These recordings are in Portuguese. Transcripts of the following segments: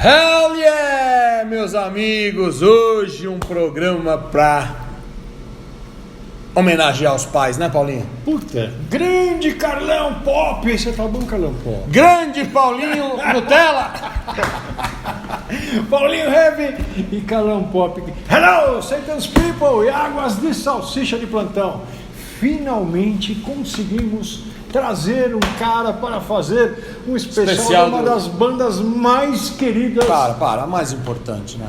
Hell yeah, meus amigos! Hoje um programa pra homenagear os pais, né, Paulinho? Puta, grande Carlão Pop! Você tá bom, Carlão Pop? Grande Paulinho Nutella! Paulinho Heavy e Carlão Pop. Hello, Satan's People e águas de salsicha de plantão. Finalmente conseguimos trazer um cara para fazer um especial de uma das bandas mais queridas. Para, a mais importante, né?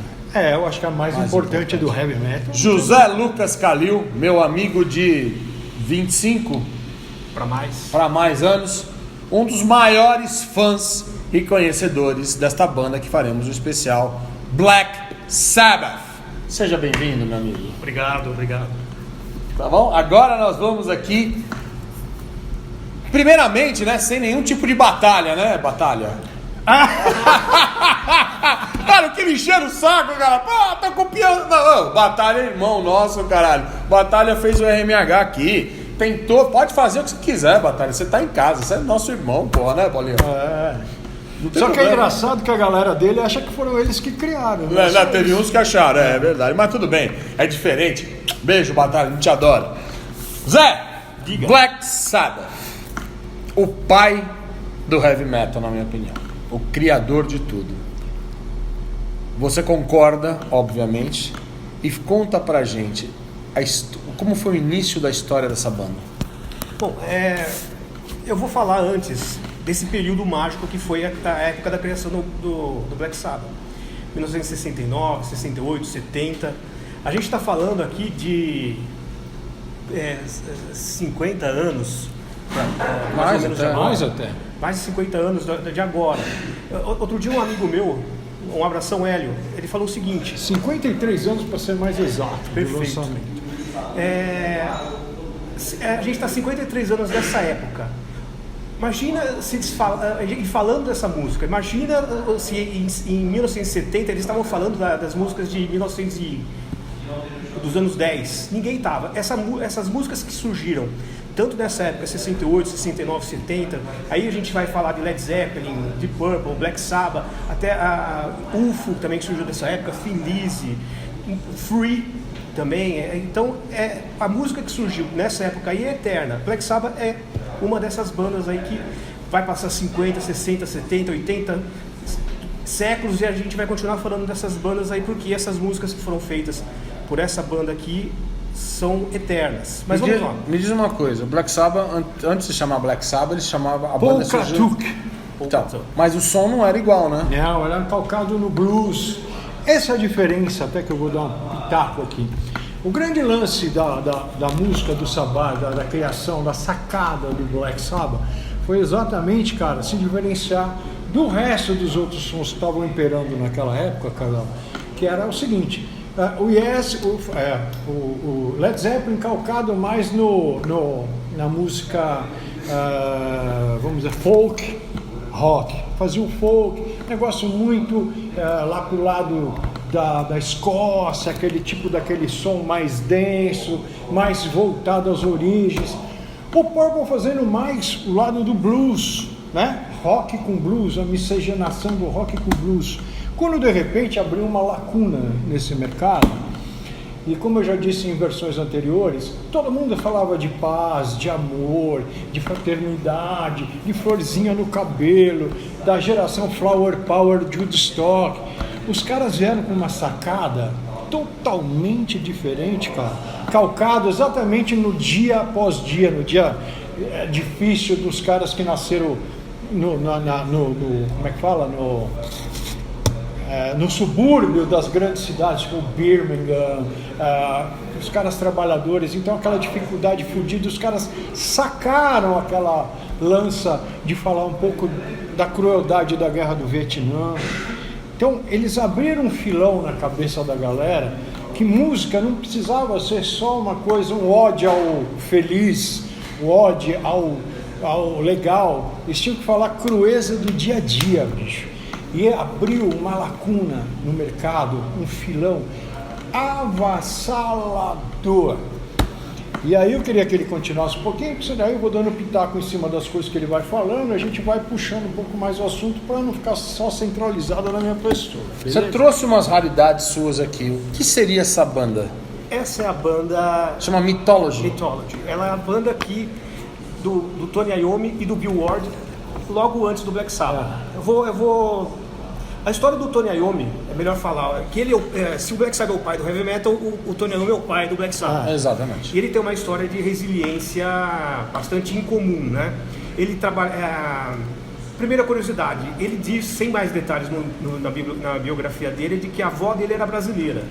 Eu acho que a mais importante do heavy metal. José Lucas Calil, meu amigo de 25 para mais anos, um dos maiores fãs e conhecedores desta banda que faremos o especial Black Sabbath. Seja bem-vindo, meu amigo. Obrigado. Tá bom? Agora nós vamos aqui, primeiramente, né, sem nenhum tipo de batalha, né, batalha? Cara, que me encheram o saco, cara. Tá copiando. Não, batalha é irmão nosso, caralho. Batalha fez o RMH aqui. Tentou, pode fazer o que você quiser, Batalha. Você tá em casa, você é nosso irmão, porra, né, Paulinho? Só que é engraçado que a galera dele acha que foram eles que criaram. Né? Teve uns que acharam, é verdade. Mas tudo bem, é diferente. Beijo, Batalha, a gente adora. Zé, diga. Black Sabbath, o pai do heavy metal, na minha opinião. O criador de tudo. Você concorda, obviamente, e conta pra gente como foi o início da história dessa banda. Bom, eu vou falar antes desse período mágico que foi a época da criação do Black Sabbath. 1969, 68, 70. A gente está falando aqui de 50 anos, mais ou menos até. Mais de 50 anos de agora. Outro dia um amigo meu, um abração, Hélio, ele falou o seguinte... 53 anos para ser mais exato. Perfeito. A gente está 53 anos dessa época. Imagina falando dessa música. Imagina se em 1970 eles estavam falando das músicas de 1900 dos anos 10. Ninguém estava. Essas músicas que surgiram tanto nessa época, 68, 69, 70, aí a gente vai falar de Led Zeppelin, Deep Purple, Black Sabbath, até a UFO também que surgiu nessa época, Thin Lizzy, Free também. Então, a música que surgiu nessa época aí é eterna. Black Sabbath é uma dessas bandas aí que vai passar 50, 60, 70, 80 séculos e a gente vai continuar falando dessas bandas aí porque essas músicas que foram feitas por essa banda aqui são eternas. Mas vamos lá. Me diz uma coisa, o Black Sabbath, antes de chamar Black Sabbath, eles chamavam a banda então, mas o som não era igual, né? Não, era calcado no blues. Essa é a diferença, até que eu vou dar um pitaco aqui. O grande lance da música do Sabbath, da criação, da sacada do Black Sabbath, foi exatamente, cara, se diferenciar do resto dos outros sons que estavam imperando naquela época, Carlão, que era o seguinte... o Yes, o Led Zeppelin calcado mais na música, vamos dizer, folk, rock. Fazia o folk, negócio muito lá pro lado da Escócia, daquele som mais denso, mais voltado às origens. O Purple fazendo mais o lado do blues, né? Rock com blues, a miscigenação do rock com blues. Quando de repente abriu uma lacuna nesse mercado, e como eu já disse em versões anteriores, todo mundo falava de paz, de amor, de fraternidade, de florzinha no cabelo, da geração Flower Power de Woodstock. Os caras vieram com uma sacada totalmente diferente, cara, calcado exatamente no dia após dia, no dia difícil dos caras que nasceram como é que fala? No subúrbio das grandes cidades, como Birmingham, os caras trabalhadores, então aquela dificuldade fodida, os caras sacaram aquela lança de falar um pouco da crueldade da guerra do Vietnã. Então eles abriram um filão na cabeça da galera, que música não precisava ser só uma coisa, um ode ao feliz, um ode ao legal, eles tinham que falar crueza do dia a dia, bicho. E abriu uma lacuna no mercado, um filão avassalador. E aí eu queria que ele continuasse um pouquinho, porque daí eu vou dando pitaco em cima das coisas que ele vai falando, a gente vai puxando um pouco mais o assunto para não ficar só centralizado na minha pessoa. Você Beleza? trouxe umas raridades suas aqui. O que seria essa banda? Essa é a banda Chama Mythology. Mythology. Ela é a banda aqui do Tony Iommi e do Bill Ward, logo antes do Black Sabbath. Eu vou... A história do Tony Iommi, é melhor falar, que ele, se o Black Sabbath é o pai do heavy metal, o Tony Iommi é o pai do Black Sabbath. Exatamente. E ele tem uma história de resiliência bastante incomum, né? Ele trabalha... primeira curiosidade, ele diz, sem mais detalhes na biografia dele, de que a avó dele era brasileira.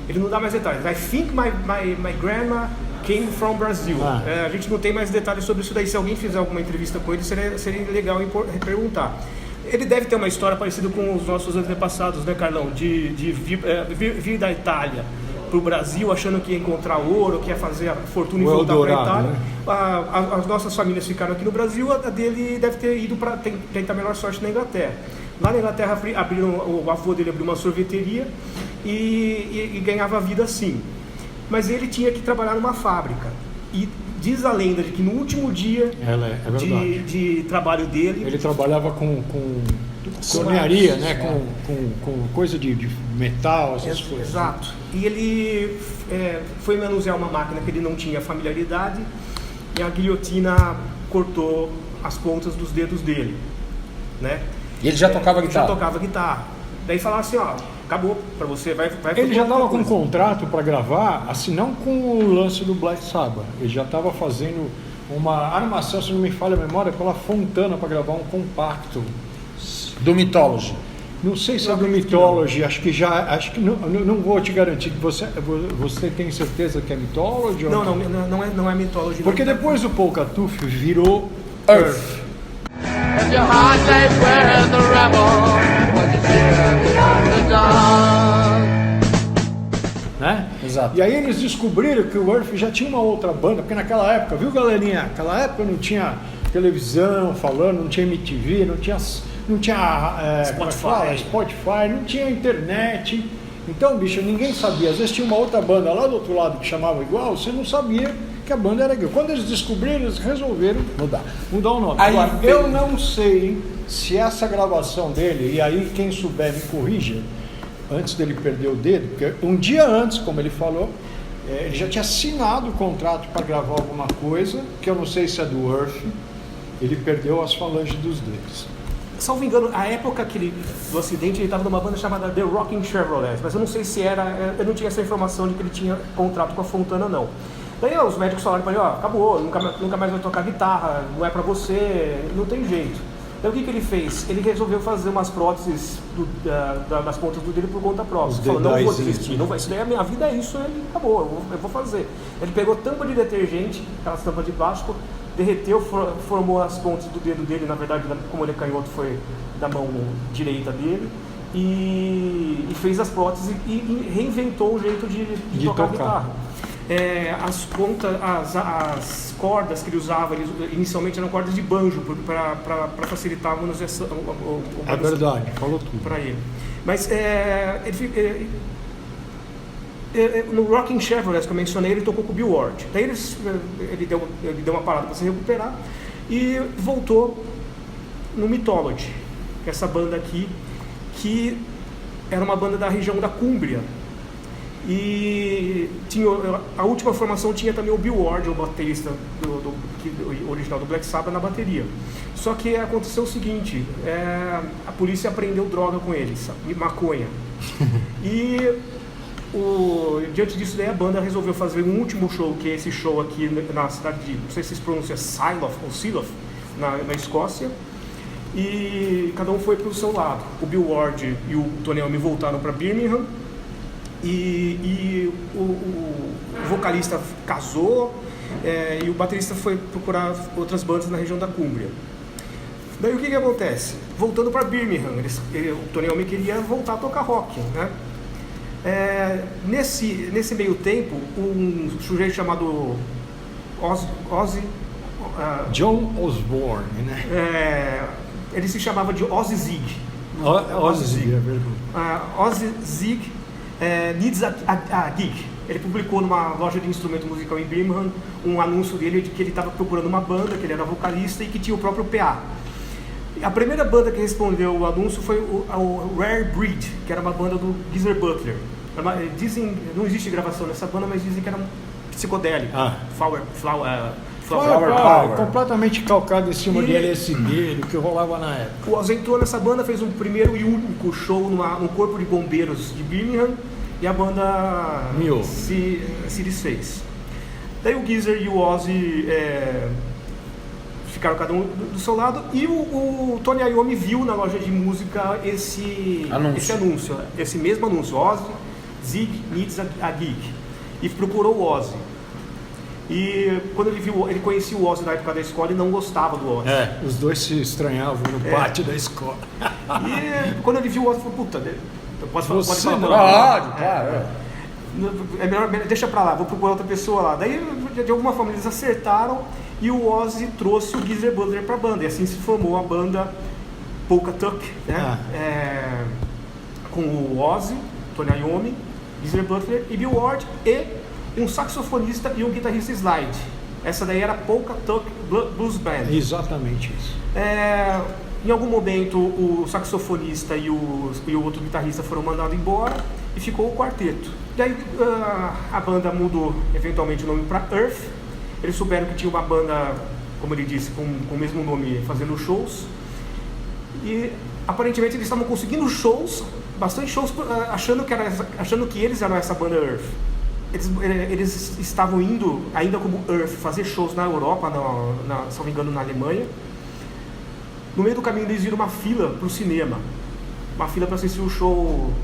Ele não dá mais detalhes. I think my grandma came from Brazil. A gente não tem mais detalhes sobre isso daí. Se alguém fizer alguma entrevista com ele, seria legal perguntar. Ele deve ter uma história parecida com os nossos antepassados, né, Carlão? De vir da Itália para o Brasil achando que ia encontrar ouro, que ia fazer a fortuna e voltar para a Itália. Né? As nossas famílias ficaram aqui no Brasil, a dele deve ter ido para tentar melhor sorte na Inglaterra. Lá na Inglaterra, o avô dele abriu uma sorveteria e ganhava vida assim. Mas ele tinha que trabalhar numa fábrica. E diz a lenda de que no último dia de trabalho dele... Ele trabalhava com tornearia, né? Com coisa de metal, essas coisas. Exato. E ele foi manusear uma máquina que ele não tinha familiaridade e a guilhotina cortou as pontas dos dedos dele, né? E ele já tocava guitarra? Já tocava guitarra. Daí falava assim, ó, acabou pra você, vai ele já estava com um contrato para gravar, assim, não com o lance do Black Sabbath. Ele já estava fazendo uma armação, se não me falha a memória, pela Fontana para gravar um compacto. Do Mythology? Não sei se é do Mythology, acho que não vou te garantir que você tem certeza que é Mythology ou não é Mythology. Porque depois do Polkatuf virou Earth. If your heart stays where the rebel, what you fear the dark. Né? Exato. E aí eles descobriram que o Earth já tinha uma outra banda, porque naquela época, viu, galerinha? Naquela época não tinha televisão falando, não tinha MTV, não tinha Spotify, não tinha internet. Então, bicho, ninguém sabia. Às vezes tinha uma outra banda lá do outro lado que chamava igual, você não sabia que a banda era igual. Quando eles descobriram, eles resolveram mudar o nome. Aí, agora, eu não sei se essa gravação dele, e aí quem souber me corrija, antes dele perder o dedo, porque um dia antes, como ele falou, ele já tinha assinado o contrato para gravar alguma coisa, que eu não sei se é do Earth, ele perdeu as falanges dos dedos. Salvo engano, a época do acidente, ele estava numa banda chamada The Rocking Chevrolet, mas eu não sei se era, eu não tinha essa informação de que ele tinha contrato com a Fontana, não. Daí os médicos falaram para ele, ó, acabou, nunca mais vai tocar guitarra, não é para você, não tem jeito. Daí o que ele fez? Ele resolveu fazer umas próteses das pontas do dedo por conta própria. Ele falou, não vou desistir, não vai, isso daí a minha vida é isso, ele acabou, eu vou fazer. Ele pegou tampa de detergente, aquelas tampas de plástico, derreteu, formou as pontas do dedo dele, na verdade, como ele é canhoto, foi da mão direita dele, e fez as próteses e reinventou o jeito de tocar guitarra. As cordas que ele usava, inicialmente eram cordas de banjo, para facilitar a manuseação. É verdade, falou tudo. Para ele. Mas no Rocking Chevrolet que eu mencionei, ele tocou com o Bill Ward. Daí ele deu uma parada para se recuperar e voltou no Mythology, que é essa banda aqui, que era uma banda da região da Cúmbria. E a última formação tinha também o Bill Ward, o baterista original do Black Sabbath, na bateria. Só que aconteceu o seguinte, a polícia apreendeu droga com eles, maconha. E diante disso daí a banda resolveu fazer um último show, que é esse show aqui na cidade de, não sei se se pronuncia Silof ou Silof, na Escócia. E cada um foi para o seu lado. O Bill Ward e o Tony Iommi voltaram para Birmingham. E o vocalista casou, e o baterista foi procurar outras bandas na região da Cúmbria. Daí o que acontece? Voltando para Birmingham, o Tony Iommi queria voltar a tocar rock, né? Nesse meio tempo, um sujeito chamado John Osborne, né? Ele se chamava de Ozzy Zig. Ozzy Zig, é verdade. Ozzy Zig needs a gig. ele publicou numa loja de instrumento musical em Birmingham um anúncio dele de que ele estava procurando uma banda, que ele era vocalista e que tinha o próprio PA. A primeira banda que respondeu o anúncio foi o Rare Breed, que era uma banda do Geezer Butler. Dizem, não existe gravação dessa banda, mas dizem que era psicodélico. Flower Power. Completamente calcado em cima de LSD, do que rolava na época. O Ozzy entrou nessa banda, fez um primeiro e único show no Corpo de Bombeiros de Birmingham e a banda se desfez. Daí o Geezer e o Ozzy ficaram cada um do seu lado e o Tony Iommi viu na loja de música esse mesmo anúncio, Ozzy, Zig Needs a Gig, e procurou o Ozzy. E quando ele conhecia o Ozzy na época da escola e não gostava do Ozzy. Os dois se estranhavam no pátio da escola. E quando ele viu o Ozzy, falou, puta, pode falar. Claro. É melhor, deixa pra lá, vou procurar outra pessoa lá. Daí, de alguma forma, eles acertaram e o Ozzy trouxe o Geezer Butler pra banda. E assim se formou a banda Polka Tuck, né? Com o Ozzy, Tony Iommi, Geezer Butler e Bill Ward e um saxofonista e um guitarrista slide. Essa daí era Polka Tuck Blues Band. Exatamente isso. Em algum momento o saxofonista e o outro guitarrista foram mandados embora e ficou o quarteto. Daí a banda mudou eventualmente o nome para Earth. Eles souberam que tinha uma banda, como ele disse, com o mesmo nome fazendo shows. E aparentemente eles estavam conseguindo shows, bastante shows, achando que eles eram essa banda Earth. Eles estavam indo, ainda como Earth, fazer shows na Europa, se não me engano, na Alemanha. No meio do caminho eles viram uma fila para o cinema, uma fila para assistir o show,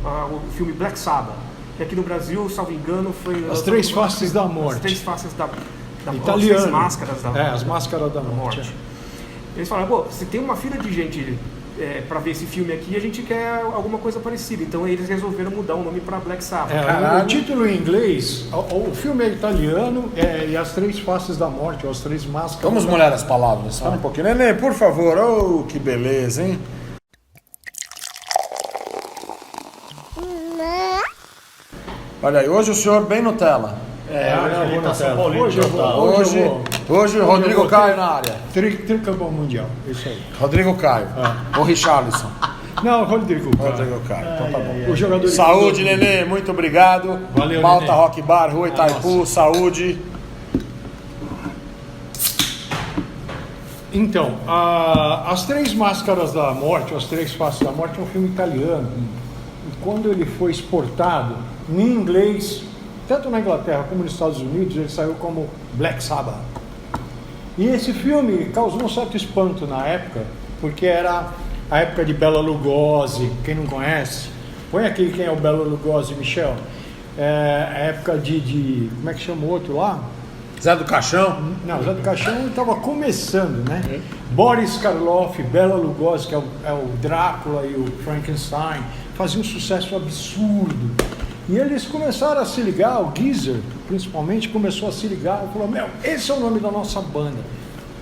o filme Black Sabbath, que aqui no Brasil, salvo engano, foi... As Três Faces da Morte. As Três Faces da Italiano. As Máscaras da Morte. As Máscaras da Morte. Eles falaram, pô, se tem uma fila de gente para ver esse filme aqui, a gente quer alguma coisa parecida. Então eles resolveram mudar o nome para Black Sabbath. O título em inglês, o filme é italiano, e As Três Faces da Morte, ou As Três Máscaras. Vamos molhar as palavras, só um pouquinho. Nenê, por favor. Oh, que beleza, hein? Olha aí, hoje o senhor bem Nutella. Hoje o Rodrigo Caio na área. Tricampeão mundial, isso aí. Rodrigo Caio. Ou Richarlison. Não, Rodrigo Caio. Rodrigo Caio. Então tá bom. O jogador saúde, Nenê, muito obrigado. Valeu, Malta Nenê. Rock Bar, Rua Itaipu, saúde. Então, As Três Máscaras da Morte, ou As Três Faces da Morte, é um filme italiano. E quando ele foi exportado, em inglês, tanto na Inglaterra como nos Estados Unidos, ele saiu como Black Sabbath. E esse filme causou um certo espanto na época, porque era a época de Bela Lugosi. Quem não conhece, põe aqui quem é o Bela Lugosi, Michel. A época de como é que chama o outro lá? Zé do Caixão? Não, Zé do Caixão estava começando, né? Boris Karloff, Bela Lugosi, que é o Drácula e o Frankenstein, faziam um sucesso absurdo. E eles começaram a se ligar, o Geezer, principalmente, começou a se ligar e falou, esse é o nome da nossa banda.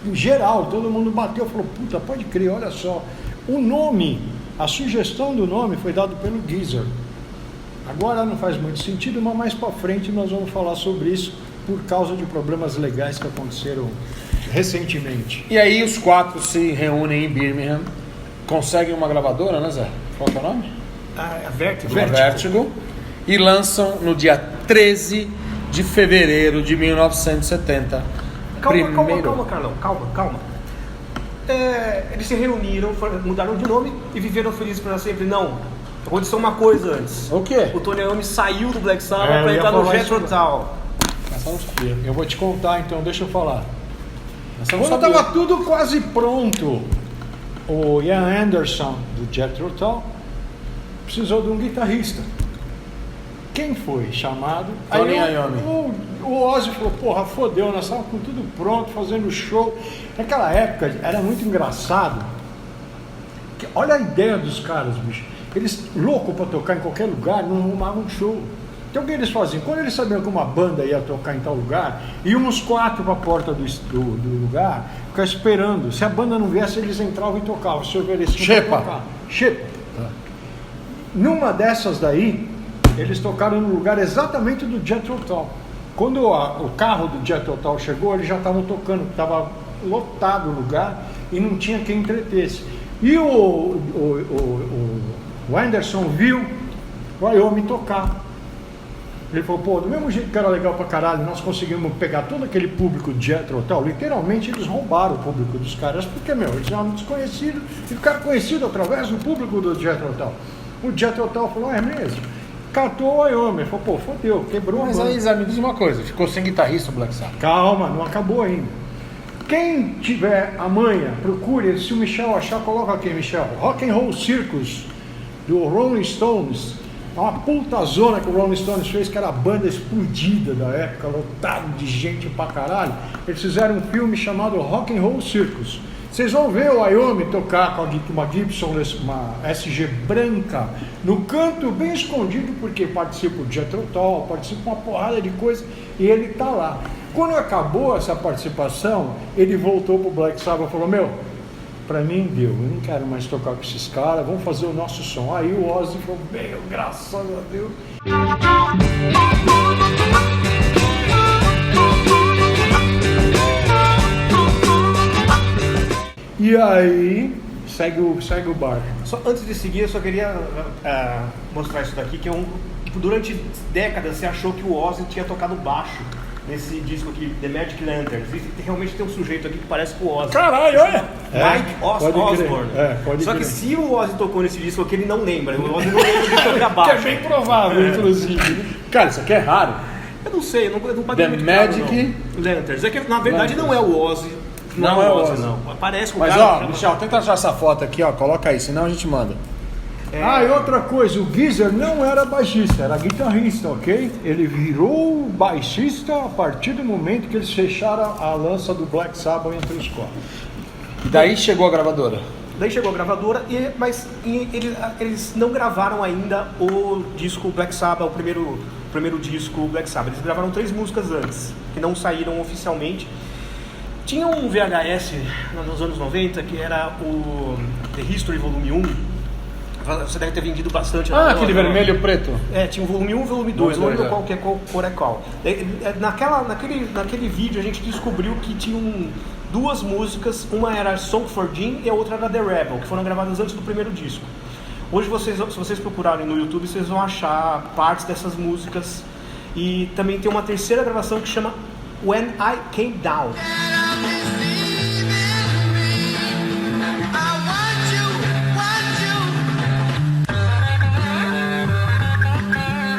Em geral, todo mundo bateu e falou, puta, pode crer, olha só. O nome, a sugestão do nome foi dado pelo Geezer. Agora não faz muito sentido, mas mais para frente nós vamos falar sobre isso por causa de problemas legais que aconteceram recentemente. E aí os quatro se reúnem em Birmingham, conseguem uma gravadora, né, Zé? Qual que é o nome? Vertigo. E lançam no dia 13 de fevereiro de 1970. Calma, Carlão, calma. Eles se reuniram, mudaram de nome e viveram felizes para sempre. Não, aconteceu uma coisa antes. O quê? O Tony Iommi saiu do Black Sabbath para entrar no Jethro Tull. Eu vou te contar então, deixa eu falar. Quando estava tudo quase pronto, o Ian Anderson do Jethro Tull precisou de um guitarrista. Quem foi chamado? Tony Iommi. O Ozzy falou, porra, fodeu, nós estávamos com tudo pronto, fazendo show. Naquela época era muito engraçado. Olha a ideia dos caras, bicho. Eles, loucos para tocar em qualquer lugar, não arrumavam show. Então o que eles faziam? Quando eles sabiam que uma banda ia tocar em tal lugar, iam uns quatro para a porta do lugar, ficar esperando. Se a banda não viesse, eles entravam e tocavam. Se ofereciam para tocar. Numa dessas daí, eles tocaram no lugar exatamente do Jethro Tull. Quando o carro do Jethro Tull chegou, eles já estavam tocando, estava lotado o lugar e não tinha quem entretesse. E o Anderson viu o Iommi tocar. Ele falou, pô, do mesmo jeito que era legal pra caralho, nós conseguimos pegar todo aquele público de Jethro Tull. Literalmente eles roubaram o público dos caras, porque, eles eram desconhecidos e ficaram conhecidos através do público do Jethro Tull. O Jethro Tull falou, é mesmo. Catou o Iommi, falou, pô, fodeu, quebrou. Mas aí, Zé, me diz uma coisa, ficou sem guitarrista o Black Sabbath? Calma, não acabou ainda. Quem tiver a manha, procure, se o Michel achar, coloca aqui, Michel. Rock and Roll Circus, do Rolling Stones. É uma puta zona que o Rolling Stones fez, que era a banda explodida da época, lotado de gente pra caralho. Eles fizeram um filme chamado Rock and Roll Circus. Vocês vão ver o Iommi tocar com uma Gibson, uma SG branca, no canto bem escondido, porque participa o Jethro Tull, participa uma porrada de coisa, e ele tá lá. Quando acabou essa participação, ele voltou pro Black Sabbath e falou, pra mim deu, eu não quero mais tocar com esses caras, vamos fazer o nosso som. Aí o Ozzy falou, graças a Deus. E aí, segue o bar. Só, antes de seguir, eu só queria mostrar isso daqui, que durante décadas você achou que o Ozzy tinha tocado baixo nesse disco aqui, The Magic Lanterns. E realmente tem um sujeito aqui que parece com o Ozzy. Caralho, olha! Mike Osborne. Só que se o Ozzy tocou nesse disco aqui, ele não lembra. O Ozzy não lembra de tocar baixo. Que é bem provável, inclusive. Cara, isso aqui é raro. Eu não sei, eu não paguei The muito Magic Lanterns. É que na verdade não é o Ozzy. Não é o Ozzy, não. Parece com o Mas cara. ó, Michel, tenta achar essa foto aqui, ó. Coloca aí, senão a gente manda. E outra coisa, o Geezer não era baixista, era guitarrista, ok? Ele virou baixista a partir do momento que eles fecharam a lança do Black Sabbath entre os quatro. E daí chegou a gravadora. Daí chegou a gravadora, mas eles não gravaram ainda o disco Black Sabbath, o primeiro disco Black Sabbath. Eles gravaram 3 músicas antes, que não saíram oficialmente. Tinha um VHS nos anos 90 que era o The History Volume 1. Você deve ter vendido bastante. Aquele vermelho e preto. Tinha o volume 1 e o volume 2, não lembro qual cor é qual. Naquele vídeo a gente descobriu que tinham 2 músicas, uma era Song for Jim e a outra era The Rebel, que foram gravadas antes do primeiro disco. Hoje, se vocês procurarem no YouTube, vocês vão achar partes dessas músicas. E também tem uma terceira gravação que chama When I Came Down.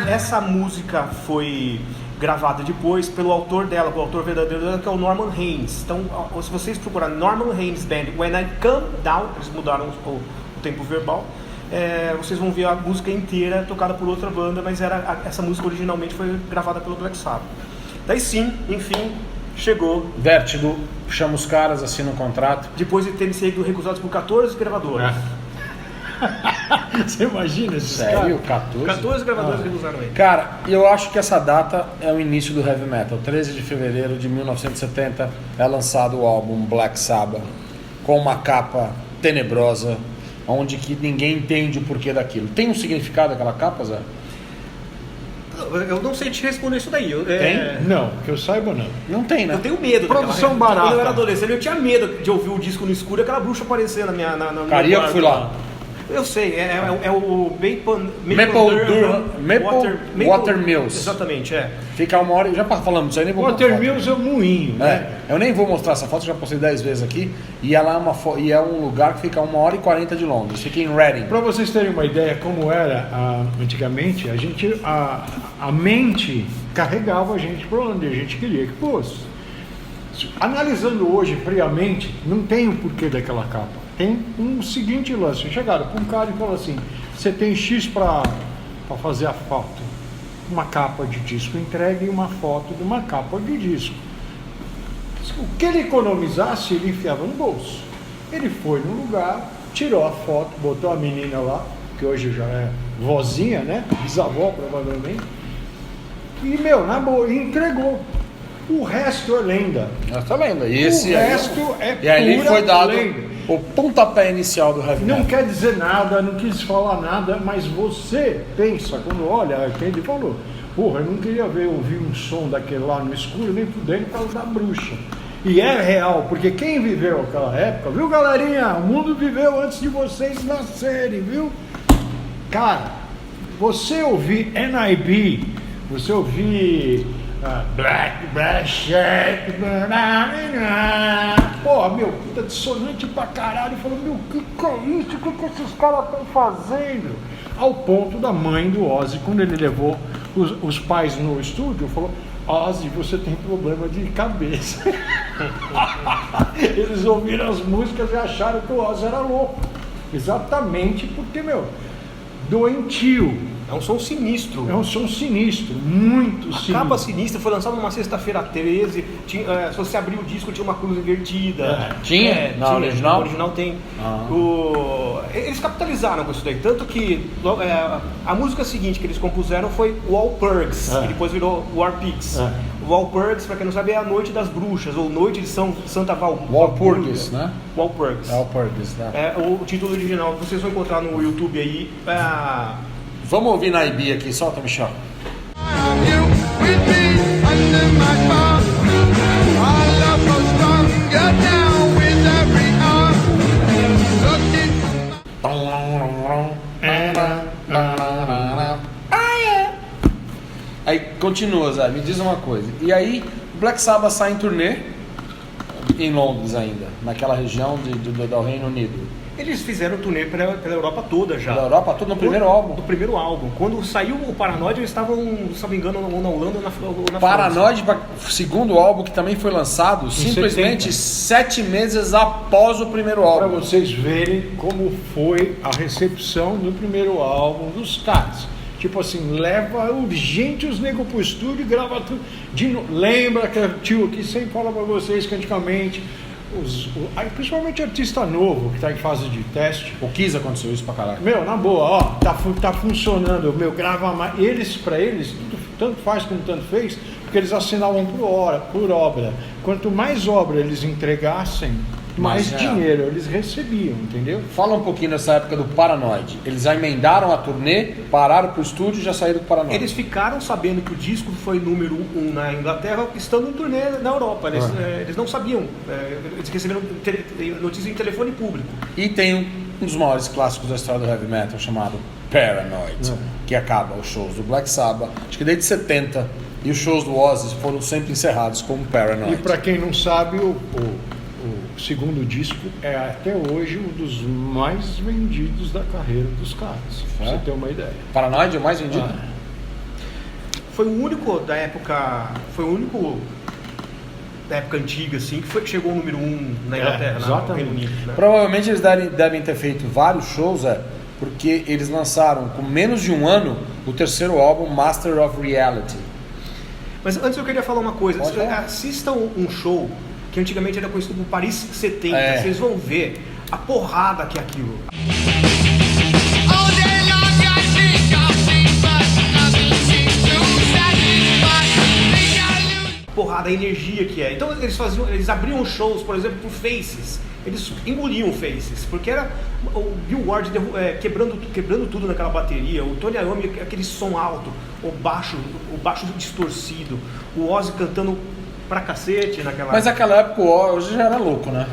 Essa música foi gravada depois pelo autor dela, o autor verdadeiro dela, que é o Norman Haynes. Então, se vocês procurarem Norman Haynes Band, When I Come Down, eles mudaram o tempo verbal, vocês vão ver a música inteira tocada por outra banda, mas essa música originalmente foi gravada pelo Black Sabbath. Daí sim, enfim, chegou. Vértigo, chama os caras, assina um contrato. Depois de terem sido recusados por 14 gravadoras. Você imagina esses Sério? caras? 14 gravadores recusaram ele. Cara, eu acho que essa data é o início do heavy metal. 13 de fevereiro de 1970 é lançado o álbum Black Sabbath, com uma capa tenebrosa, onde que ninguém entende o porquê daquilo. Tem um significado aquela capa, Zé? Eu não sei te responder isso daí. Tem? Não, que eu saiba não. Não tem, né? Eu tenho medo Produção daquela... barata. Quando eu era adolescente, eu tinha medo de ouvir o disco no escuro e aquela bruxa aparecer na minha... Caria que fui lá. Eu sei, é o Maple Mills. Exatamente, Fica 1 hora, já falamos disso aí, nem vou mostrar. Watermills é um moinho, né? Eu nem vou mostrar essa foto, já postei 10 vezes aqui. E ela é um lugar que fica 1 hora e 40 de Londres, fica em Reading. Para vocês terem uma ideia como era antigamente, a mente carregava a gente para onde a gente queria que fosse. Analisando hoje friamente, não tem o porquê daquela capa. Tem um seguinte lance. Chegaram para um cara e falaram assim: você tem X para fazer a foto, uma capa de disco, entregue uma foto de uma capa de disco. O que ele economizasse, ele enfiava no bolso. Ele foi no lugar, tirou a foto, botou a menina lá, que hoje já é vozinha, né? Bisavó provavelmente. E, na boa, entregou. O resto é lenda. Essa lenda. O resto é e aí pura foi dado lenda. o pontapé inicial do heavy Não metal. quer dizer nada, não quis falar nada, mas você pensa, quando olha, quem ele falou, porra, eu não queria ouvir um som daquele lá no escuro, nem fudendo por causa da bruxa. E é real, porque quem viveu aquela época, viu, galerinha? O mundo viveu antes de vocês nascerem, viu? Cara, você ouvir NIB, você ouvir Black Shirt, porra, meu, puta dissonante pra caralho, falou, meu, que é isso? O que esses caras estão fazendo? Ao ponto da mãe do Ozzy, quando ele levou os pais no estúdio, falou, Ozzy, você tem problema de cabeça. Eles ouviram as músicas e acharam que o Ozzy era louco. Exatamente porque, meu, doentio. É um som sinistro. É um som sinistro, muito sinistro. A capa sinistra foi lançada numa sexta-feira 13. Se você abrir o disco, tinha uma cruz invertida. Tinha? Na original? No original tem. Eles capitalizaram com isso daí. Tanto que a música seguinte que eles compuseram foi Walpurgis, que depois virou War Pigs. Walpurgis, pra quem não sabe, é a Noite das Bruxas, ou Noite de Santa Walpurgis, né? Walpurgis. Walpurgis, né? É o título original. Vocês vão encontrar no YouTube aí. Vamos ouvir na IB aqui, solta, Michel. You with me under my thumb. Our love grows stronger now with every hour. Aí continua, Zé, me diz uma coisa. E aí, o Black Sabbath sai em turnê em Londres ainda, naquela região do Reino Unido. Eles fizeram turnê pela Europa toda já. Pela Europa toda no primeiro álbum. Do primeiro álbum. Quando saiu o Paranoid, eles estavam, se não me engano, ou na Holanda ou na França. Paranoid, segundo álbum que também foi lançado, simplesmente 7 meses após o primeiro Para álbum. vocês verem como foi a recepção do primeiro álbum dos caras. Tipo assim, leva urgente os negros pro estúdio e grava tudo. Lembra que o tio aqui sempre fala para vocês que antigamente, principalmente artista novo que está em fase de teste. O Kiss aconteceu isso pra caralho. Meu, na boa, ó, tá funcionando, meu, grava mais. Pra eles, tudo, tanto faz como tanto fez, porque eles assinavam por obra. Quanto mais obra eles entregassem, mais dinheiro eles recebiam, entendeu? Fala um pouquinho dessa época do Paranoid. Eles já emendaram a turnê, pararam pro estúdio e já saíram do Paranoid. Eles ficaram sabendo que o disco foi número 1 na Inglaterra, estando em turnê na Europa. Eles não sabiam. Eles receberam notícia em telefone público. E tem um dos maiores clássicos da história do heavy metal chamado Paranoid, que acaba os shows do Black Sabbath, acho que desde 70, e os shows do Ozzy foram sempre encerrados como Paranoid. E para quem não sabe, o segundo disco é até hoje um dos mais vendidos da carreira dos caras, pra você ter uma ideia. Paranoid é o mais vendido? Foi o único da época. Da época antiga, assim, que chegou ao número 1 na Inglaterra, no Reino Unido. Né? Provavelmente eles devem ter feito vários shows, porque eles lançaram com menos de um ano o terceiro álbum, Master of Reality. Mas antes eu queria falar uma coisa. Pode falar. Assistam um show que antigamente era conhecido como Paris 70. Vocês vão ver a porrada que é aquilo. All day long I think I'll sing, but nothing seems to satisfy. Think I lose. Porrada, a energia que é. Então eles abriam shows, por exemplo, pro Faces. Eles engoliam o Faces, porque era o Bill Ward quebrando tudo naquela bateria, o Tony Iommi, aquele som alto, o baixo distorcido, o Ozzy cantando pra cacete naquela. Mas naquela época o Ozzy já era louco, né?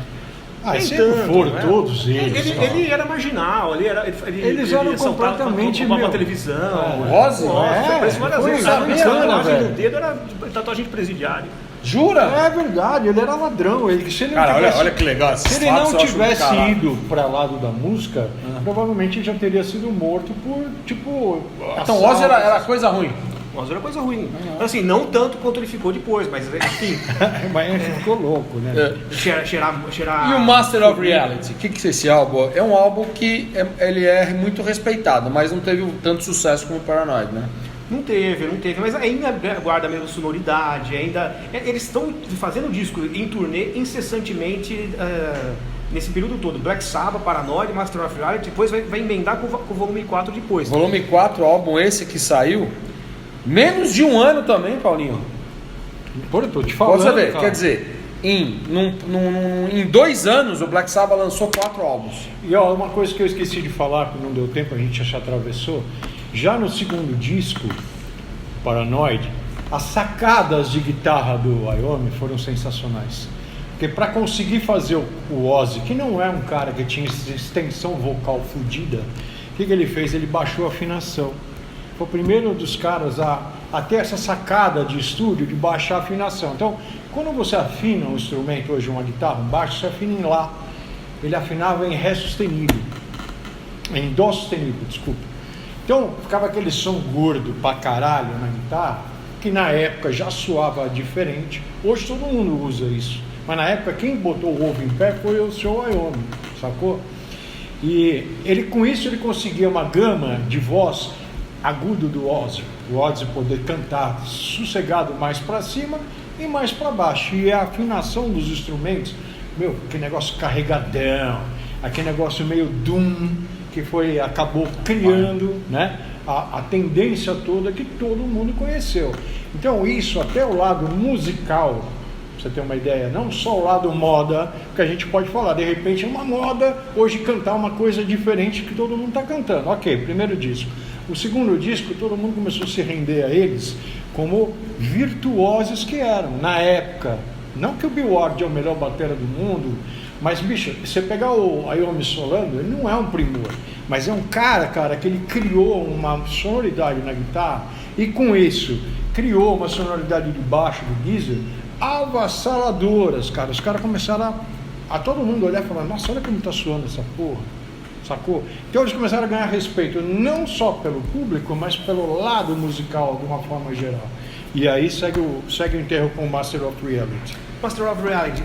Sempre foram todos eles. Ele era marginal, eles eram completamente roubava televisão. O Ozzy? Apareceu várias vezes. Bacana, No dedo era tatuagem de presidiário. Jura? É verdade, ele era ladrão. Olha que legal. Se ele não tivesse ido para lado da música, provavelmente ele já teria sido morto por, tipo... Então o Ozzy era coisa ruim. O Ozzy era coisa ruim. Assim, não tanto quanto ele ficou depois, mas assim... Mas ele ficou louco, né? Cheirar... E o Master of Reality? O que é esse álbum? É um álbum que ele é muito respeitado, mas não teve tanto sucesso como o Paranoid, né? Não teve, mas ainda guarda a mesma sonoridade, eles estão fazendo disco em turnê incessantemente nesse período todo. Black Sabbath, Paranoid, Master of Reality, depois vai emendar com o volume 4 depois. Volume 4, álbum esse que saiu, menos de um ano também, Paulinho. Pô, eu tô te falando. Pode saber, cara. quer dizer, em 2 anos, o Black Sabbath lançou 4 álbuns. E ó, uma coisa que eu esqueci de falar, que não deu tempo, a gente já atravessou. Já no segundo disco, Paranoid, as sacadas de guitarra do Iommi foram sensacionais. Porque para conseguir fazer o Ozzy, que não é um cara que tinha extensão vocal fodida, o que ele fez? Ele baixou a afinação. Foi o primeiro dos caras a ter essa sacada de estúdio de baixar a afinação. Então, quando você afina um instrumento, hoje uma guitarra, um baixo, você afina em Lá. Ele afinava em Ré sustenido, em Dó sustenido, desculpa. Então, ficava aquele som gordo pra caralho na guitarra, que na época já soava diferente. Hoje todo mundo usa isso. Mas na época quem botou o ovo em pé foi o seu Iommi, sacou? E ele, com isso ele conseguia uma gama de voz agudo do Ozzy. O Ozzy poder cantar sossegado mais para cima e mais para baixo. E a afinação dos instrumentos, meu, aquele negócio carregadão, aquele negócio meio doom, que acabou criando, né, a tendência toda que todo mundo conheceu. Então isso, até o lado musical, pra você ter uma ideia, não só o lado moda, que a gente pode falar, de repente é uma moda hoje cantar uma coisa diferente que todo mundo está cantando. Ok, primeiro disco. O segundo disco, todo mundo começou a se render a eles como virtuosos que eram, na época. Não que o Bill Ward é o melhor batera do mundo, mas, bicho, você pegar o Iommi solando, ele não é um primor, mas é um cara, que ele criou uma sonoridade na guitarra e com isso criou uma sonoridade de baixo do Geezer avassaladoras, cara. Os caras começaram a todo mundo olhar e falar, nossa, olha como tá suando essa porra, sacou? Então eles começaram a ganhar respeito não só pelo público, mas pelo lado musical de uma forma geral. E aí segue o enterro com o Master of Reality. Master of Reality,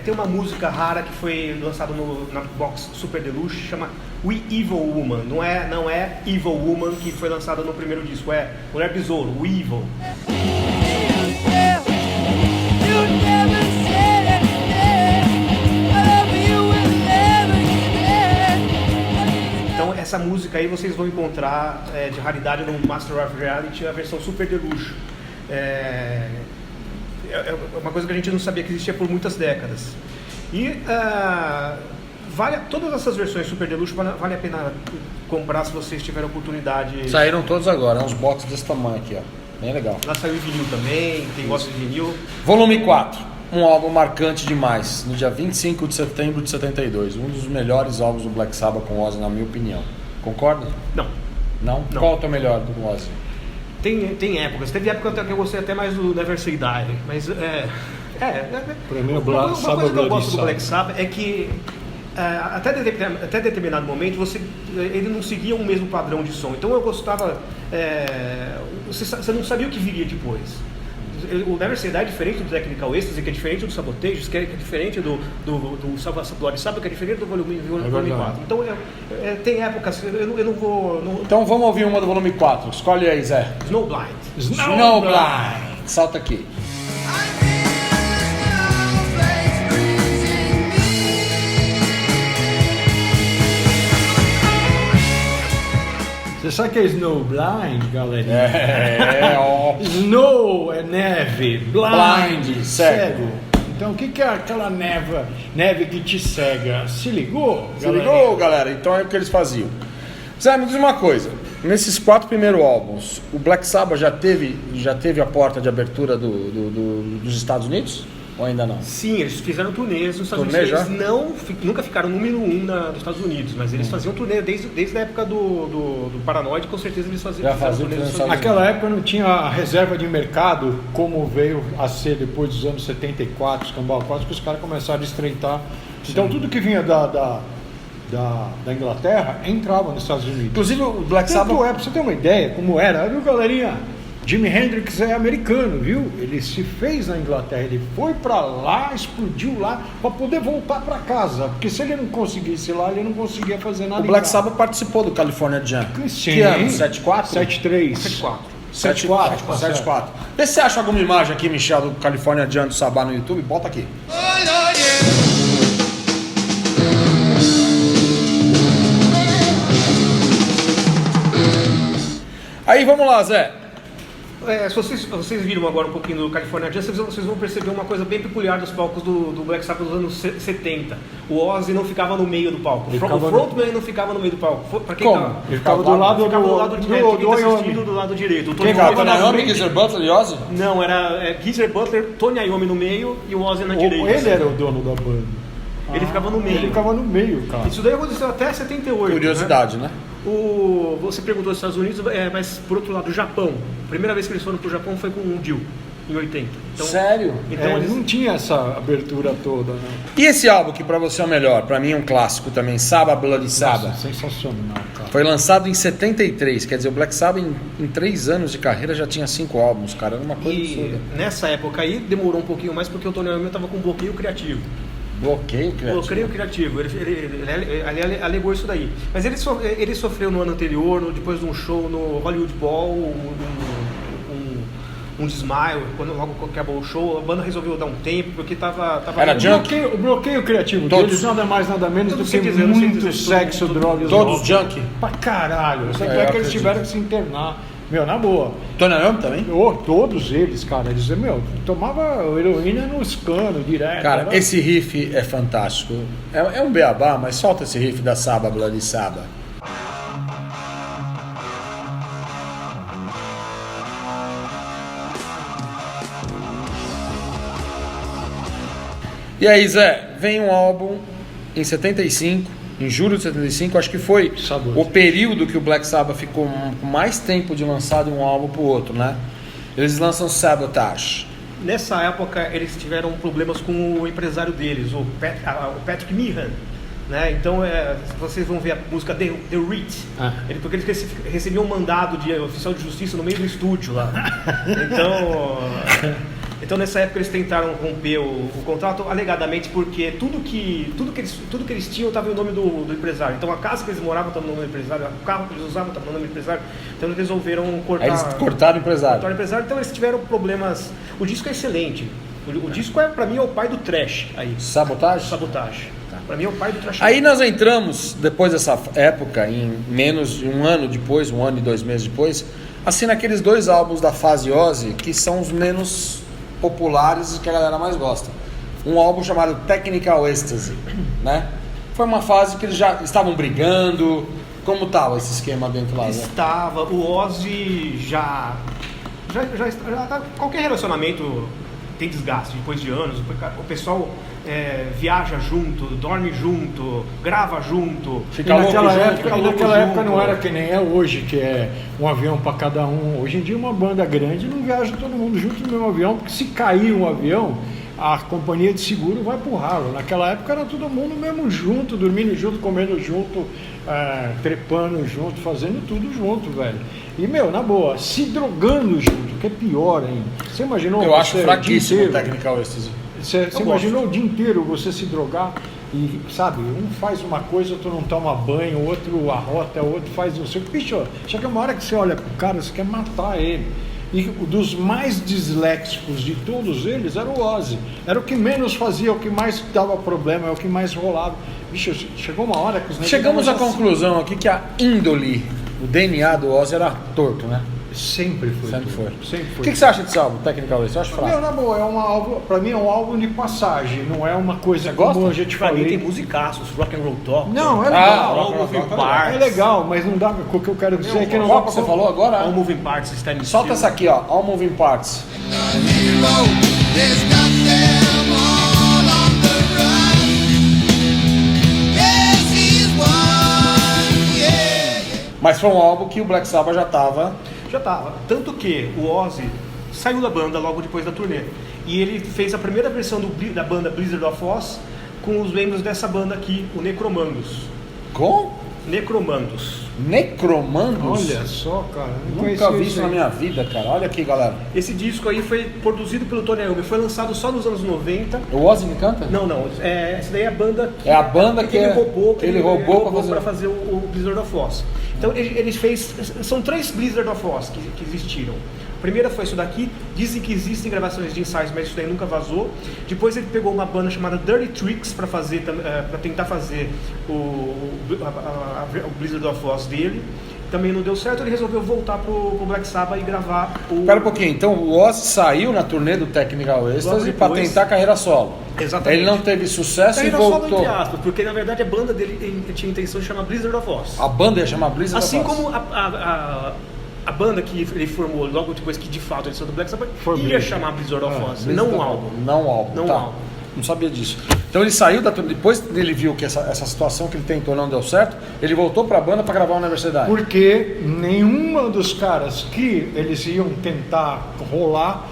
tem uma música rara que foi lançada na box Super Deluxe, chama We Evil Woman. Não é Evil Woman que foi lançada no primeiro disco, é Mulher Besouro, We Evil. Então essa música aí vocês vão encontrar de raridade no Master of Reality, a versão Super Deluxe. É uma coisa que a gente não sabia que existia por muitas décadas. E todas essas versões Super Deluxe vale a pena comprar se vocês tiverem oportunidade. Saíram todos agora, uns boxes desse tamanho aqui, ó. Bem legal. Lá saiu em vinil também, quem gosta de vinil. Volume 4, um álbum marcante demais, no dia 25 de setembro de 72. Um dos melhores álbuns do Black Sabbath com Ozzy, na minha opinião. Concorda? Não? Qual é o teu melhor do Ozzy? Tem épocas. Teve época que eu gostei até mais do Never Say Die, mas Pra mim, uma coisa que eu gosto do Black Sabbath é que até determinado momento ele não seguia o mesmo padrão de som. Então eu gostava, você não sabia o que viria depois. O Never Say Die é diferente do Technical Ecstasy, que é diferente do Sabotage, que é diferente do Salvation Bloody Sabbath, que é diferente do volume 4. Então tem épocas, eu não vou... Então vamos ouvir uma do volume 4. Escolhe aí, Zé. Snowblind. Snowblind. Salta aqui. Você sabe que é Snowblind, galerinha? Ó. Snow é neve, blind, cego. Então o que é aquela neve que te cega? Se ligou? Se ligou, galera? Então é o que eles faziam. Zé, me diz uma coisa. Nesses 4 primeiros álbuns, o Black Sabbath já teve a porta de abertura dos Estados Unidos? Ou ainda não? Sim, eles fizeram turnês nos Estados Unidos. Eles nunca ficaram número 1 nos Estados Unidos, mas eles faziam turnê desde a época do Paranoid, com certeza eles faziam turnê nos Estados Unidos. Naquela época não tinha a reserva de mercado como veio a ser depois dos anos 74, Escambau 4, que os caras começaram a estreitar. Então tudo que vinha da Inglaterra entrava nos Estados Unidos. Inclusive o Black Sabbath... Pra você ter uma ideia como era, viu, galerinha? Jimi Hendrix é americano, viu? Ele se fez na Inglaterra, ele foi pra lá, explodiu lá, pra poder voltar pra casa. Porque se ele não conseguisse ir lá, ele não conseguia fazer nada. O Black Sabbath participou do California Jam. Sim. Que ano? 74? 73. 74. Vê se você acha alguma imagem aqui, Michel, do California Jam do Sabá no YouTube, bota aqui. Aí vamos lá, Zé. se vocês viram agora um pouquinho do California Jazz, vocês vão perceber uma coisa bem peculiar dos palcos do Black Sabbath dos anos 70. O Ozzy não ficava no meio do palco. O frontman não ficava no meio do palco. Pra quem Como? tá, Ele ficava do lado direito. Quem tá assistindo do lado direito. O Tony Quem ficava? Iommi Tony na Iommi, frente. Geezer Butler e Ozzy? Não, era Geezer Butler, Tony Iommi no meio e o Ozzy na direita. Ele era o dono da banda. Ele ficava no meio. Ele ficava no meio, cara. Isso daí aconteceu até 78. Curiosidade, né? Você perguntou dos Estados Unidos, mas por outro lado, o Japão. A primeira vez que eles foram pro Japão foi com o Dio, em 80. Então, Sério? Então Ele eles não tinha essa abertura toda, né? E esse álbum que pra você é o melhor? Pra mim é um clássico também, Saba Bloody Saba. Nossa, sensacional, cara. Foi lançado em 73, quer dizer, o Black Sabbath em 3 anos de carreira já tinha 5 álbuns, cara, era uma coisa E absurda. nessa época aí demorou um pouquinho mais porque o Tony Iommi estava com bloqueio criativo. Bloqueio criativo. Bloqueio criativo, ele alegou isso daí. Mas ele sofreu no ano anterior, depois de um show no Hollywood Bowl, um desmaio, logo que acabou o show, a banda resolveu dar um tempo, porque tava Era junk? O bloqueio criativo Todos. deles nada mais, nada menos Eu do não sei que dizer, eu não sei muito dizer, sexo, todo- drogas. Todos álcool. junk? Pra caralho. Tanto eu é que eles acredito. tiveram que se internar. Meu, na boa. Tony Iommi também? Todos eles, cara, eles, tomava heroína nos canos direto. Cara, era- esse riff é fantástico. É um beabá, mas solta esse riff da Saba Bloody Saba. E aí, Zé, vem um álbum em 75, em julho de 75, acho que foi Sabotage. o período que o Black Sabbath ficou com mais tempo de lançar de um álbum pro outro, né? Eles lançam Sabotage. Nessa época eles tiveram problemas com o empresário deles, o Patrick Meehan. Né? Então vocês vão ver a música The Writ, porque eles recebiam um mandado de oficial de justiça no meio do estúdio lá. Então nessa época eles tentaram romper o contrato alegadamente porque tudo que eles tinham estava no nome do empresário. Então a casa que eles moravam estava no nome do empresário, o carro que eles usavam estava no nome do empresário. Então eles resolveram cortar. Aí eles cortaram o empresário. Cortaram o empresário. Então eles tiveram problemas. O disco é excelente. O disco pra mim é o pai do thrash aí. Sabotage? Sabotagem. Pra mim é o pai do thrash. Aí nós entramos, depois dessa época, em menos de um ano depois, 1 ano e 2 meses depois, assim naqueles 2 álbuns da fase Ozzy, que são os menos populares e que a galera mais gosta. Um álbum chamado Technical Ecstasy, né? Foi uma fase que eles já estavam brigando. Como estava esse esquema dentro lá, né? Estava, o Ozzy já qualquer relacionamento tem desgaste depois de anos. O pessoal viaja junto, dorme junto, grava junto. Fica louco junto. Naquela época não era que nem é hoje, que é um avião para cada um. Hoje em dia uma banda grande não viaja todo mundo junto no mesmo avião, porque se cair um avião, a companhia de seguro vai pro ralo. Naquela época era todo mundo mesmo junto, dormindo junto, comendo junto, trepando junto, fazendo tudo junto, velho. E, na boa, se drogando junto, que é pior ainda. Você imaginou? Eu acho você fraquíssimo o o dia inteiro- Technical Ecstasy. Você imaginou o dia inteiro você se drogar e, sabe, um faz uma coisa, outro não toma banho, outro arrota, outro faz o seu. Bicho, chega uma hora que você olha pro cara, você quer matar ele. E dos mais disléxicos de todos eles era o Ozzy. Era o que menos fazia, o que mais dava problema, é o que mais rolava. Bicho, chegou uma hora que os negócios Chegamos à assim. conclusão aqui que a índole, o DNA do Ozzy era torto, né? Sempre foi. Sempre foi. Sempre O foi. que você acha desse álbum, Technical Ecstasy? Eu acho fraco. Na boa, é um álbum, pra mim é um álbum de passagem, não é uma coisa gosta? como eu já te Pra mim falei. tem musicaços, rock and roll talk. Não, é Ah, legal. Rock and Roll Talk é legal. É legal, mas não dá. O que eu quero dizer é que não Qual dá que você falou agora? All Moving Parts, Standing Solta essa aqui, ó. All Moving Parts. There's got them all on the run. Yes, he's one. Yeah. Mas foi um álbum que o Black Sabbath já tava. Já tava. Tanto que o Ozzy saiu da banda logo depois da turnê. E ele fez a primeira versão da banda Blizzard of Oz com os membros dessa banda aqui, o Necromandos. Com Necromandos. Necromandos. Olha só, cara. Não Nunca conhecia vi isso isso na aí. minha vida, cara. Olha aqui, galera. Esse disco aí foi produzido pelo Tony Iommi, foi lançado só nos anos 90. O Ozzy me canta? Não, essa daí é a banda que, É a banda que ele roubou, ele roubou pra fazer o Blizzard of Oz. Então ele fez, são 3 Blizzard of Oz que existiram. A primeira foi isso daqui, dizem que existem gravações de ensaios, mas isso daí nunca vazou. Depois ele pegou uma banda chamada Dirty Tricks para tentar fazer o Blizzard of Oz dele. também não deu certo, ele resolveu voltar pro Black Sabbath e gravar o... Espera um pouquinho, então o Ozzy saiu na turnê do Technical Ecstasy para depois. tentar carreira solo. Exatamente. Ele não teve sucesso e Carreira solo, voltou. entre aspas, porque na verdade a banda dele tinha a intenção de chamar Blizzard of Oz. A banda ia chamar Blizzard Assim of Oz. como a banda que ele formou logo depois que de fato ele saiu do Black Sabbath ia chamar Blizzard of Oz, Blizzard não um of álbum. Oz. Não um álbum, Não tá. um álbum. Não sabia disso. Então ele saiu da turnê, depois ele viu que essa situação que ele tentou não deu certo, ele voltou pra banda pra gravar o Universidade. Porque nenhuma dos caras que eles iam tentar rolar,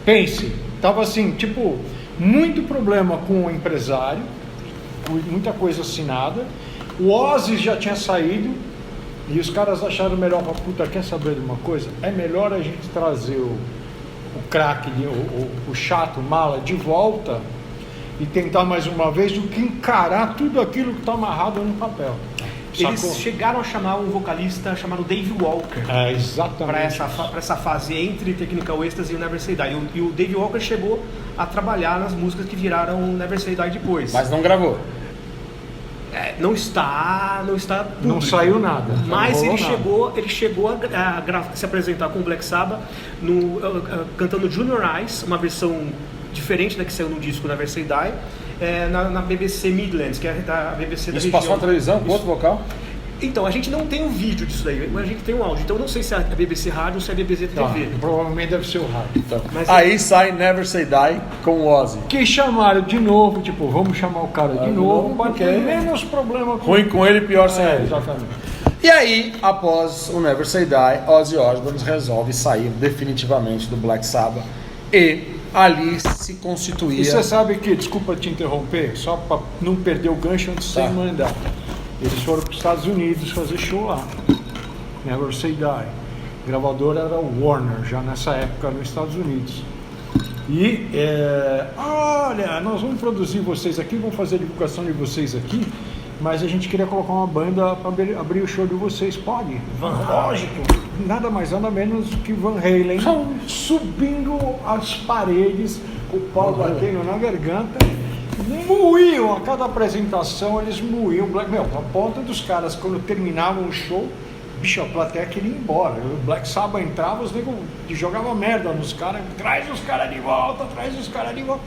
pense, tava assim, tipo, muito problema com o empresário, muita coisa assinada, o Ozzy já tinha saído e os caras acharam melhor, puta, quer saber de uma coisa? É melhor a gente trazer o craque, o chato, mala de volta e tentar mais uma vez do que encarar tudo aquilo que está amarrado no papel. Eles Sacou? chegaram a chamar um vocalista chamado Dave Walker É, exatamente. para essa fase entre Technical Ecstasy e o Never Say Die. E o Dave Walker chegou a trabalhar nas músicas que viraram Never Say Die depois. Mas não gravou. Não está público. Não saiu nada. Mas não ele rolou nada. chegou a se apresentar com o Black Sabbath cantando Junior Eyes, uma versão diferente da que saiu no disco Never Say Die, na BBC Midlands, que é da BBC da Isso região. passou na televisão com outro vocal? Então, a gente não tem um vídeo disso daí, mas a gente tem um áudio. Então eu não sei se é a BBC Rádio ou se é a BBC Tá, TV. provavelmente deve ser o rádio. Então, Mas aí sai Never Say Die com o Ozzy. Que chamaram de novo, tipo, vamos chamar o cara de novo, para porque- ter menos problema com Ruim com ele, pior sem ele. exatamente. E aí, após o Never Say Die, Ozzy Osbourne resolve sair definitivamente do Black Sabbath e ali se constituía... E você sabe que, desculpa te interromper, só para não perder o gancho antes de você Tá. mandar. Eles foram para os Estados Unidos fazer show lá. Never Say Die. A gravadora era o Warner, já nessa época nos Estados Unidos. E, olha, nós vamos produzir vocês aqui, vamos fazer a divulgação de vocês aqui, mas a gente queria colocar uma banda para abrir o show de vocês. Pode? Lógico. Nada mais, nada menos que Van Halen subindo as paredes, com o pau batendo na garganta. Moíam, a cada apresentação eles moíam Black. Meu, a ponta dos caras, quando terminavam o show, bicho, a plateia queria ir embora. O Black Sabbath entrava, os negros jogavam merda nos caras, traz os caras de volta, traz os caras de volta.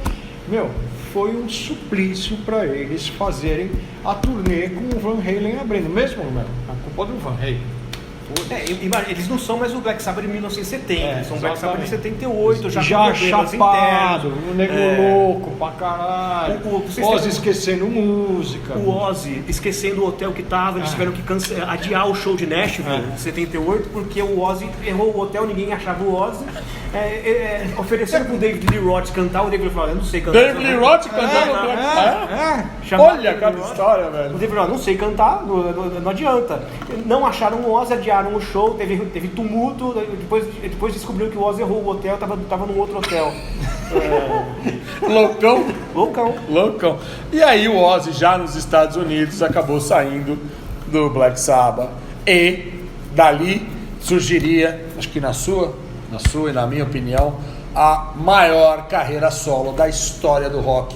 Meu, foi um suplício para eles fazerem a turnê com o Van Halen abrindo. Mesmo, meu, a culpa do Van Halen. Eles não são mais o Black Sabbath de 1970, eles são o Black Sabbath de exatamente. 78, já Já com problemas chapado, internos. o nego louco pra caralho. Vocês Ozzy têm- esquecendo música. O Ozzy esquecendo o hotel que tava, eles tiveram que adiar o show de Nashville em 78, porque o Ozzy errou o hotel, ninguém achava o Ozzy. Ofereceram pro David Lee Roth cantar, o David Lee falou, eu não sei cantar. David Lee Roth cantando Black Sabbath? Chamaram Olha o cada David Lee Roth. história, velho. O David Lee Roth, não sei cantar, não adianta. Não acharam o Ozzy, adiaram o show, teve tumulto, depois descobriu que o Ozzy errou o hotel, tava num outro hotel. Loucão. Loucão. Loucão. E aí o Ozzy, já nos Estados Unidos, acabou saindo do Black Sabbath. E dali surgiria, acho que na sua e na minha opinião, a maior carreira solo da história do rock.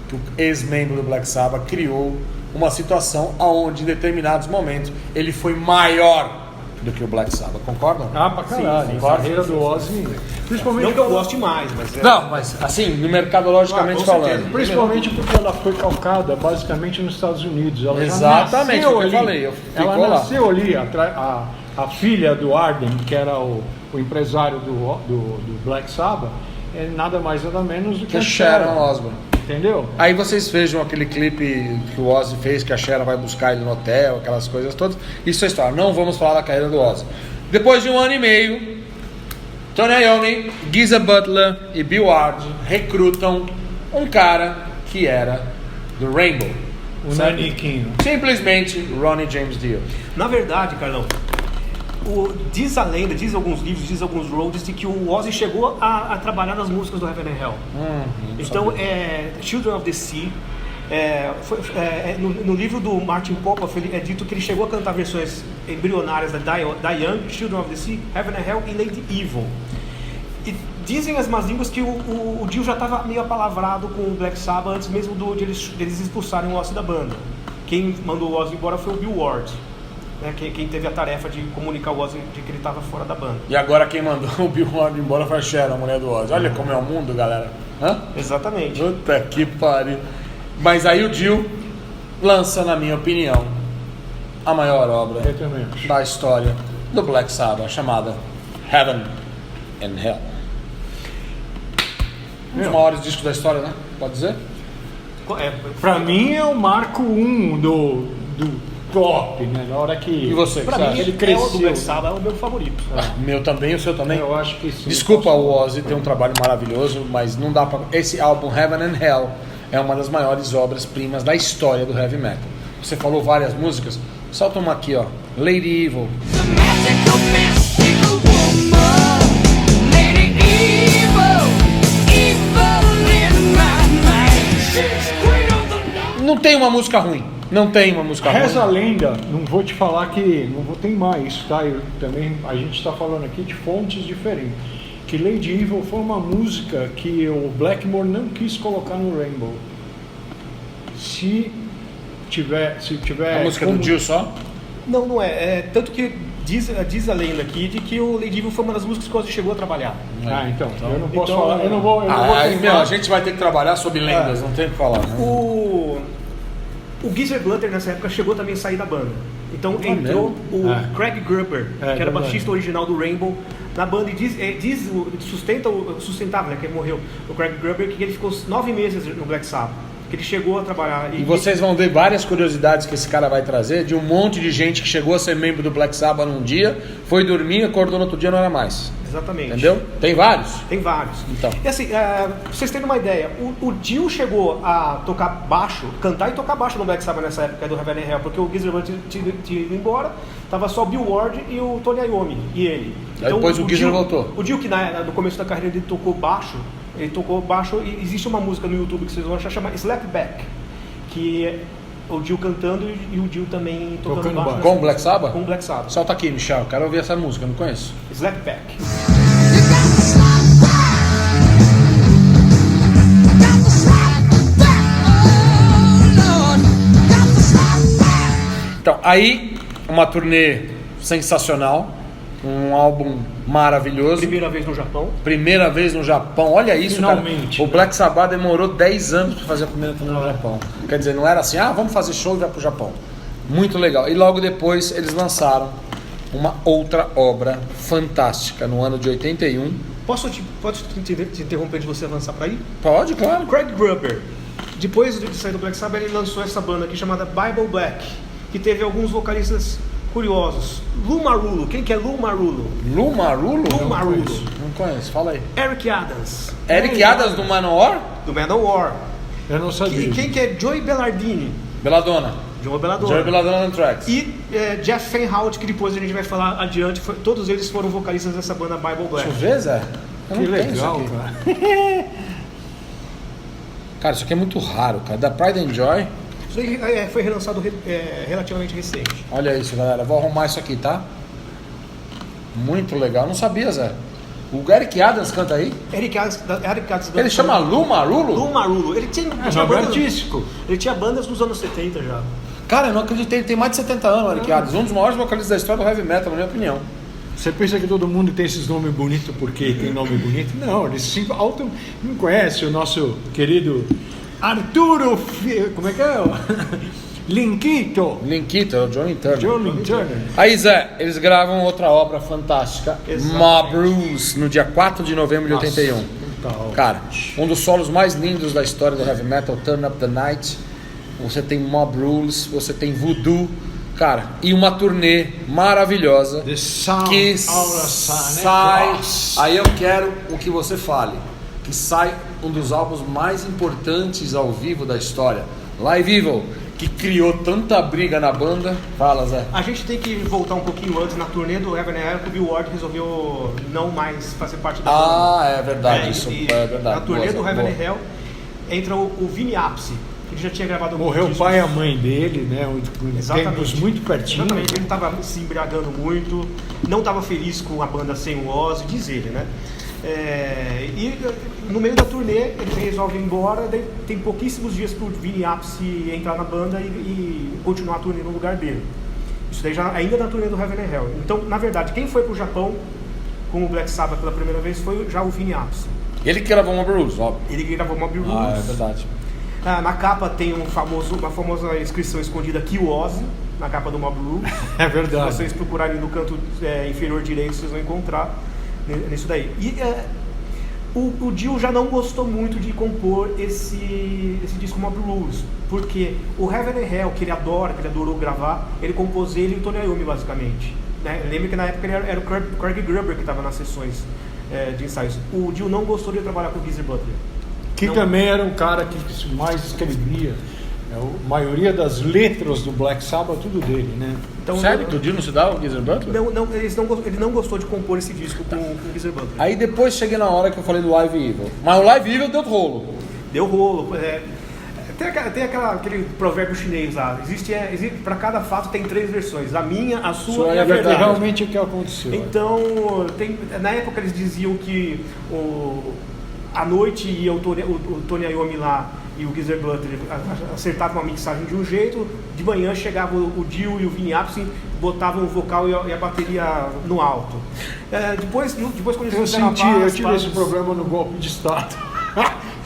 Que o ex-membro do Black Sabbath criou uma situação onde, em determinados momentos, ele foi maior do que o Black Sabbath. Concordam? Ah, pra caralho. Sim, a carreira do Ozzy, principalmente, Não que eu goste mais, mas... Não, mas assim, no mercadologicamente com falando. certeza. principalmente porque ela foi calcada basicamente nos Estados Unidos. Ela já Exatamente, nasceu o que eu ali. falei, Ela ficou lá. nasceu ali, a filha do Arden, que era o empresário do Black Sabbath, é nada mais nada menos do que Que a Sharon Osbourne. Entendeu? Aí vocês vejam aquele clipe que o Ozzy fez, que a Sharon vai buscar ele no hotel, aquelas coisas todas. Isso é história. Não vamos falar da carreira do Ozzy. Depois de 1 ano e meio, Tony Iommi, Geezer Butler e Bill Ward recrutam um cara que era do Rainbow. O Sabe? Naniquinho. Simplesmente Ronnie James Dio. Na verdade, Carlão, diz a lenda, diz alguns livros, diz alguns roads de que o Ozzy chegou a trabalhar nas músicas do Heaven and Hell. Então, Children of the Sea, no livro do Martin Popoff é dito que ele chegou a cantar versões embrionárias da Diane, Children of the Sea, Heaven and Hell e Lady Evil. E dizem as más línguas que o Dio já estava meio apalavrado com o Black Sabbath antes mesmo de eles expulsarem o Ozzy da banda. Quem mandou o Ozzy embora foi o Bill Ward. né, quem teve a tarefa de comunicar o Ozzy de que ele estava fora da banda. E agora quem mandou o Bill Ward embora foi a Sharon, a mulher do Ozzy. Olha como é o mundo, galera. Hã? Exatamente. Puta que pariu. Mas aí o Dio lança, na minha opinião, a maior obra Eu também acho. da história do Black Sabbath, chamada Heaven and Hell. Um dos maiores discos da história, né? Pode dizer? Pra mim é o marco 1 do top, né? Na hora que... E você? Pra que mim, você ele acha? cresceu. O do Black Sabbath é o meu favorito. Meu também, o seu também? Eu acho que sim. Desculpa, o Ozzy tem um trabalho maravilhoso, mas não dá pra... Esse álbum, Heaven and Hell, é uma das maiores obras-primas da história do heavy metal. Você falou várias músicas, solta uma aqui, ó. Lady Evil. Mystical woman, Lady Evil, evil in my mind. She's queen of the night. Não tem uma música ruim. Não tem uma música Reza a ruim. lenda, não vou te falar que não vou teimar isso, tá? Eu também, a gente está falando aqui de fontes diferentes. Que Lady Evil foi uma música que o Blackmore não quis colocar no Rainbow. Se tiver A música como- do Dio só? Não é. Tanto que diz a lenda aqui de que o Lady Evil foi uma das músicas que o Ozzy chegou a trabalhar. Ah, então, eu não posso Então, falar, eu não vou Aí, teimar. a gente vai ter que trabalhar sobre lendas, não tem o que falar. Né? O Geezer Butler nessa época chegou também a sair da banda. Então entrou mesmo? o Craig Gruber, que era verdade. baixista original do Rainbow, na banda e sustentava, né, que ele morreu, o Craig Gruber, que ele ficou 9 meses no Black Sabbath, que ele chegou a trabalhar. E vocês vão ver várias curiosidades que esse cara vai trazer de um monte de gente que chegou a ser membro do Black Sabbath num dia, foi dormir, acordou no outro dia, não era mais. Exatamente. Entendeu? Tem vários. Tem vários. Então. E assim, pra vocês terem uma ideia, o Dio chegou a tocar baixo, cantar e tocar baixo no Black Sabbath nessa época do Heaven and Hell, porque o Geezer Butler tinha ido embora, tava só o Bill Ward e o Tony Iommi, e ele. Aí depois o Geezer voltou. O Dio, que no começo da carreira dele tocou baixo, e existe uma música no YouTube que vocês vão achar, chama Slapback, que é o Dio cantando e o Dio também tocando Tocando baixo. baixo. Com o Black Sabbath? Com o Black Sabbath. Solta aqui, Michel. Quero ouvir essa música, não conheço. Slapback. Então, aí, uma turnê sensacional, um álbum maravilhoso. Primeira vez no Japão. Primeira vez no Japão, olha isso, Finalmente, cara. O né? Black Sabbath demorou 10 anos para fazer a primeira turnê no Japão. Quer dizer, não era assim, vamos fazer show e vai pro Japão. Muito legal. E logo depois eles lançaram uma outra obra fantástica no ano de 81. Posso te interromper de você avançar para aí? Pode, claro. Craig Gruber, depois de sair do Black Sabbath, ele lançou essa banda aqui chamada Bible Black, que teve alguns vocalistas curiosos. Lou Marulo, quem que é Lou Marulo? Lou Marulo? Lou Marulo. Não conheço, fala aí. Eric Adams, Eric Adams do Manowar? do Manowar. Eu não sabia. E quem que é Joey Bellardini? Belladonna. Joey Belladonna. Joey Belladonna on Tracks. E Jeff Fenhout, que depois a gente vai falar adiante, todos eles foram vocalistas dessa banda Bible Black. Deixa eu ver, Zé. Eu Que não tenho isso legal, aqui. cara. Cara, isso aqui é muito raro, cara. Da Pride and Joy. Isso aí foi relançado relativamente recente. Olha isso, galera. Vou arrumar isso aqui, tá? Muito legal. Não sabia, Zé. O Eric Adams canta aí? Eric Adams Ele chama Lou Marulo? Lou Marulo. Ele tinha É tinha nome bandas- artístico. Ele tinha bandas nos anos 70 já. Cara, eu não acreditei. Ele tem mais de 70 anos, o Eric Adams. Um dos maiores vocalistas da história do heavy metal, na minha opinião. Você pensa que todo mundo tem esses nomes bonitos porque tem nome bonito? Não, eles não conhecem o nosso querido Arturo. Como é que é? Linkito. Linkito, é o Johnny Turner. Johnny Turner. Aí, Zé, eles gravam outra obra fantástica, Exatamente. Mob Rules, no dia 4 de novembro de 81. Brutal. Cara, um dos solos mais lindos da história do heavy metal, Turn Up the Night. Você tem Mob Rules, você tem Voodoo, cara, e uma turnê maravilhosa The Sound que of the Sun, sai. Cross. Aí eu quero o que você fale, que sai um dos álbuns mais importantes ao vivo da história, Live Evil, que criou tanta briga na banda. Fala, Zé. A gente tem que voltar um pouquinho antes, na turnê do Heaven and Hell, que o Bill Ward resolveu não mais fazer parte da banda. É verdade, isso é verdade. Na turnê Boa, do Zé, Heaven boa. and Hell entra o Vinny Appice, que ele já tinha gravado alguns Morreu o discos. pai e a mãe dele, né? Exatamente. Tempos muito pertinho. Exatamente, ele estava se embriagando muito, não estava feliz com a banda sem o Ozzy, diz ele, né? E no meio da turnê ele resolve ir embora, daí tem pouquíssimos dias para o Vinny Appice entrar na banda e continuar a turnê no lugar dele. Isso daí já ainda na turnê do Heaven and Hell. Então, na verdade, quem foi pro Japão com o Black Sabbath pela primeira vez foi já o Vinnie Appice. Ele que gravou Mob Rules, óbvio. Ele que gravou Mob Rules. Ah, é verdade. Na capa tem uma famosa inscrição escondida Kill Ozzy, na capa do Mob Rules. É verdade. Se vocês procurarem no canto inferior direito, vocês vão encontrar nisso daí. E o Dio já não gostou muito de compor esse disco Mob Rules, porque o Heaven and Hell, que ele adorou gravar, ele compôs ele e o Tony Iommi, basicamente. Né? Lembra que na época ele era o Craig Gruber que estava nas sessões de ensaios. O Dio não gostou de trabalhar com o Geezer Butler. Que Não. também era um cara que mais escrevia. A maioria das letras do Black Sabbath, tudo dele, né? Então, Sério que o Dio não se dá o Geezer Butler? ele não gostou de compor esse disco com o Geezer Butler. Aí depois cheguei na hora que eu falei do Live Evil. Mas o Live Evil deu rolo. Deu rolo. Tem aquele provérbio chinês lá. Existe para cada fato tem 3 versões. A minha, a sua e a verdade. Realmente o que aconteceu. Então, na época eles diziam que à noite ia o Tony Iommi lá e o Geezer Butler acertavam uma mixagem de um jeito, de manhã chegava o Dio e o Vinnie Appice, botavam o vocal e a bateria no alto. Depois quando eles fizeram a Eu base, tive esse problema no golpe de Estado.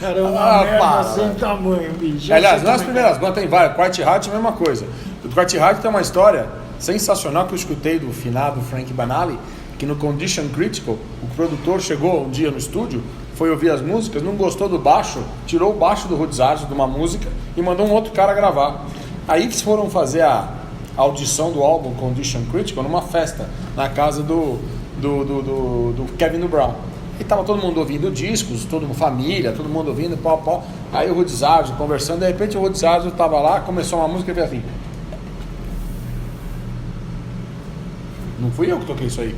Era uma merda sem tamanho, bicho. Aliás, nas primeiras bandas tem várias. Quiet Heart é a mesma coisa. O Quiet Heart tem uma história sensacional que eu escutei do finado Frank Banali, que no Condition Critical, o produtor chegou um dia no estúdio, foi ouvir as músicas, não gostou do baixo, tirou o baixo do Rudizardo de uma música e mandou um outro cara gravar. Aí eles foram fazer a audição do álbum Condition Critical numa festa na casa do Kevin Brown. E tava todo mundo ouvindo discos, todo mundo, família, todo mundo ouvindo, pau. Aí o Rudizardo conversando, de repente o Rudizardo tava lá, começou uma música e fez assim. Não fui eu que toquei isso aí.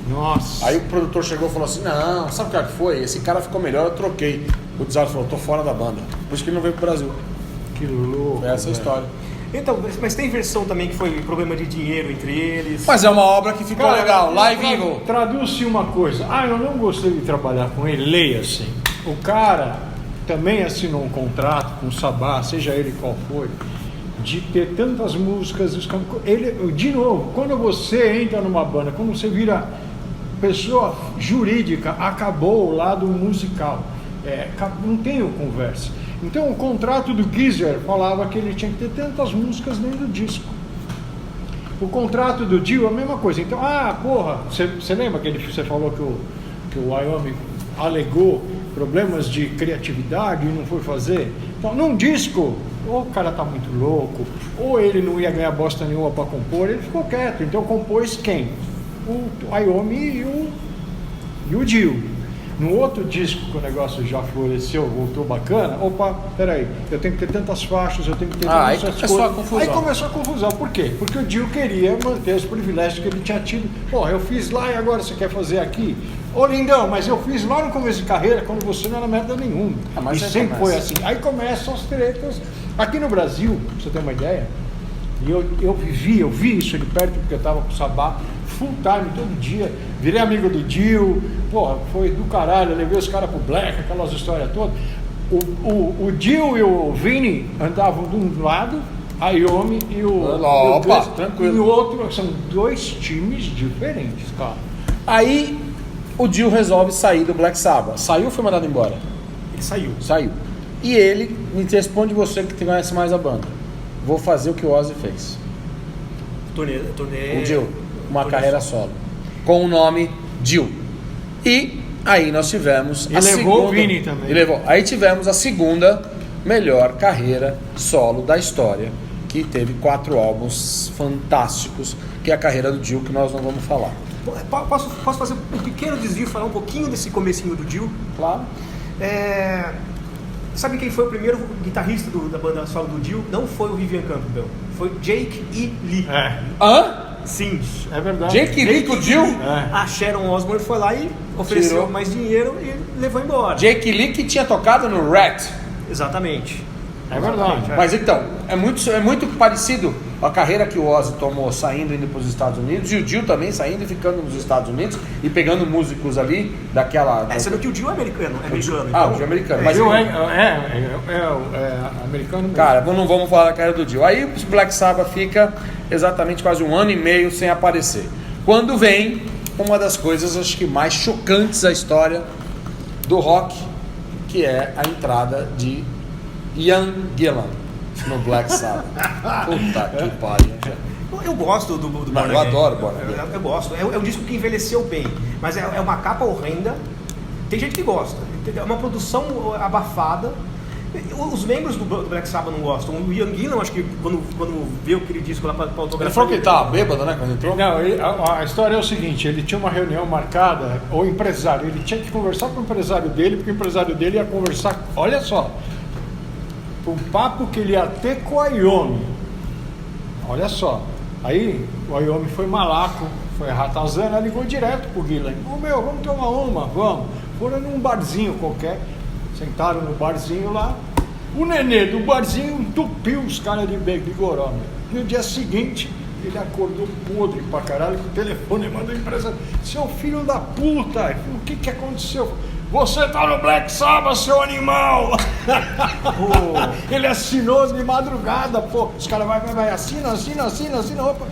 Nossa. Aí o produtor chegou e falou assim, não, sabe o que foi? Esse cara ficou melhor, eu troquei. O Rudizardo falou, tô fora da banda. Por isso que ele não veio pro Brasil. Que louco. Essa é a história. Então, mas tem versão também que foi problema de dinheiro entre eles. Mas é uma obra que ficou legal, Live Evil. Traduz-se uma coisa. Eu não gostei de trabalhar com ele. Leia assim. O cara também assinou um contrato com o Sabá, seja ele qual for, de ter tantas músicas. Ele, de novo, quando você entra numa banda, quando você vira pessoa jurídica, acabou o lado musical. Não tem conversa. Então o contrato do Geezer falava que ele tinha que ter tantas músicas dentro do disco. O contrato do Dio é a mesma coisa. Então, você lembra que você falou que o Iommi alegou problemas de criatividade e não foi fazer? Então, num disco, ou o cara tá muito louco, ou ele não ia ganhar bosta nenhuma para compor, ele ficou quieto. Então compôs quem? O Iommi e o Dio. No outro disco que o negócio já floresceu, voltou bacana, peraí, eu tenho que ter tantas faixas, eu tenho que ter aí tantas começou coisas. a confusão. Aí começou a confusão, por quê? Porque o Dio queria manter os privilégios que ele tinha tido. Eu fiz lá e agora você quer fazer aqui? Ô lindão, mas eu fiz lá no começo de carreira, quando você não era merda nenhuma. Mas e aí sempre começa. foi assim. Aí começam as tretas. Aqui no Brasil, pra você ter uma ideia, e eu vi isso de perto, porque eu estava com o Sabá full time, todo dia, virei amigo do Dio, foi do caralho, levei os caras pro Black, aquelas histórias todas. O Dio e o Vinnie andavam de um lado, a Iommi e o Chris, tranquilo. e o outro, são 2 times diferentes, cara. Aí o Dio resolve sair do Black Sabbath. Saiu ou foi mandado embora? Ele saiu. Saiu. E ele me responde, você que conhece mais a banda. Vou fazer o que o Ozzy fez. O Dio, uma carreira solo. Com o nome Dio. E aí nós tivemos E levou o Vinnie também. E levou. Aí tivemos a segunda melhor carreira solo da história, que teve 4 álbuns fantásticos, que é a carreira do Dio, que nós não vamos falar. Posso fazer um pequeno desvio, falar um pouquinho desse comecinho do Dio? Claro. Sabe quem foi o primeiro guitarrista da banda solo do Dio? Não foi o Vivian Campbell, foi Jake E. Lee. Hã? Sim. É verdade. Jake Lee com o Dio? A Sharon Osbourne foi lá e ofereceu Tirou. mais dinheiro e levou embora. Jake Lee que tinha tocado no Rat. Exatamente. É verdade. Mas então, é muito parecido a carreira que o Ozzy tomou saindo e indo para os Estados Unidos, e o Dio também saindo e ficando nos Estados Unidos e pegando músicos ali daquela... Sendo que o Dio é americano. O Dio é americano. Mas Mas é americano mesmo. cara, não vamos falar da carreira do Dio. Aí o Black Sabbath fica exatamente quase 1 ano e meio sem aparecer. Quando vem uma das coisas, acho que mais chocantes da história do rock, que é a entrada de Ian Gillan no Black Sabbath. Puta que pariu. Eu gosto do Não, Born eu Again. adoro Born Again. Eu gosto. É um disco que envelheceu bem, mas é uma capa horrenda. Tem gente que gosta. É uma produção abafada. Os membros do Black Sabbath não gostam. O Ian Gillan, acho que quando vê aquele disco lá para autografar... Ele falou que ele tava bêbado, né, quando entrou? Não, a história é o seguinte, ele tinha uma reunião marcada, o empresário, ele tinha que conversar com o empresário dele, porque o empresário dele ia conversar, olha só, um papo que ele ia ter com a Iommi. Olha só, aí o Iommi foi malaco, foi ratazana, ligou direto pro Gillan. Vamos tomar uma, vamos. Foram num barzinho qualquer, sentaram no barzinho lá, o nenê do barzinho entupiu os caras de goró. No dia seguinte, ele acordou podre pra caralho com o telefone, mandou a empresa, seu filho da puta, ele falou, o que aconteceu? Você tá no Black Sabbath, seu animal! Ele assinou de madrugada, pô, os caras vai, assina, opa.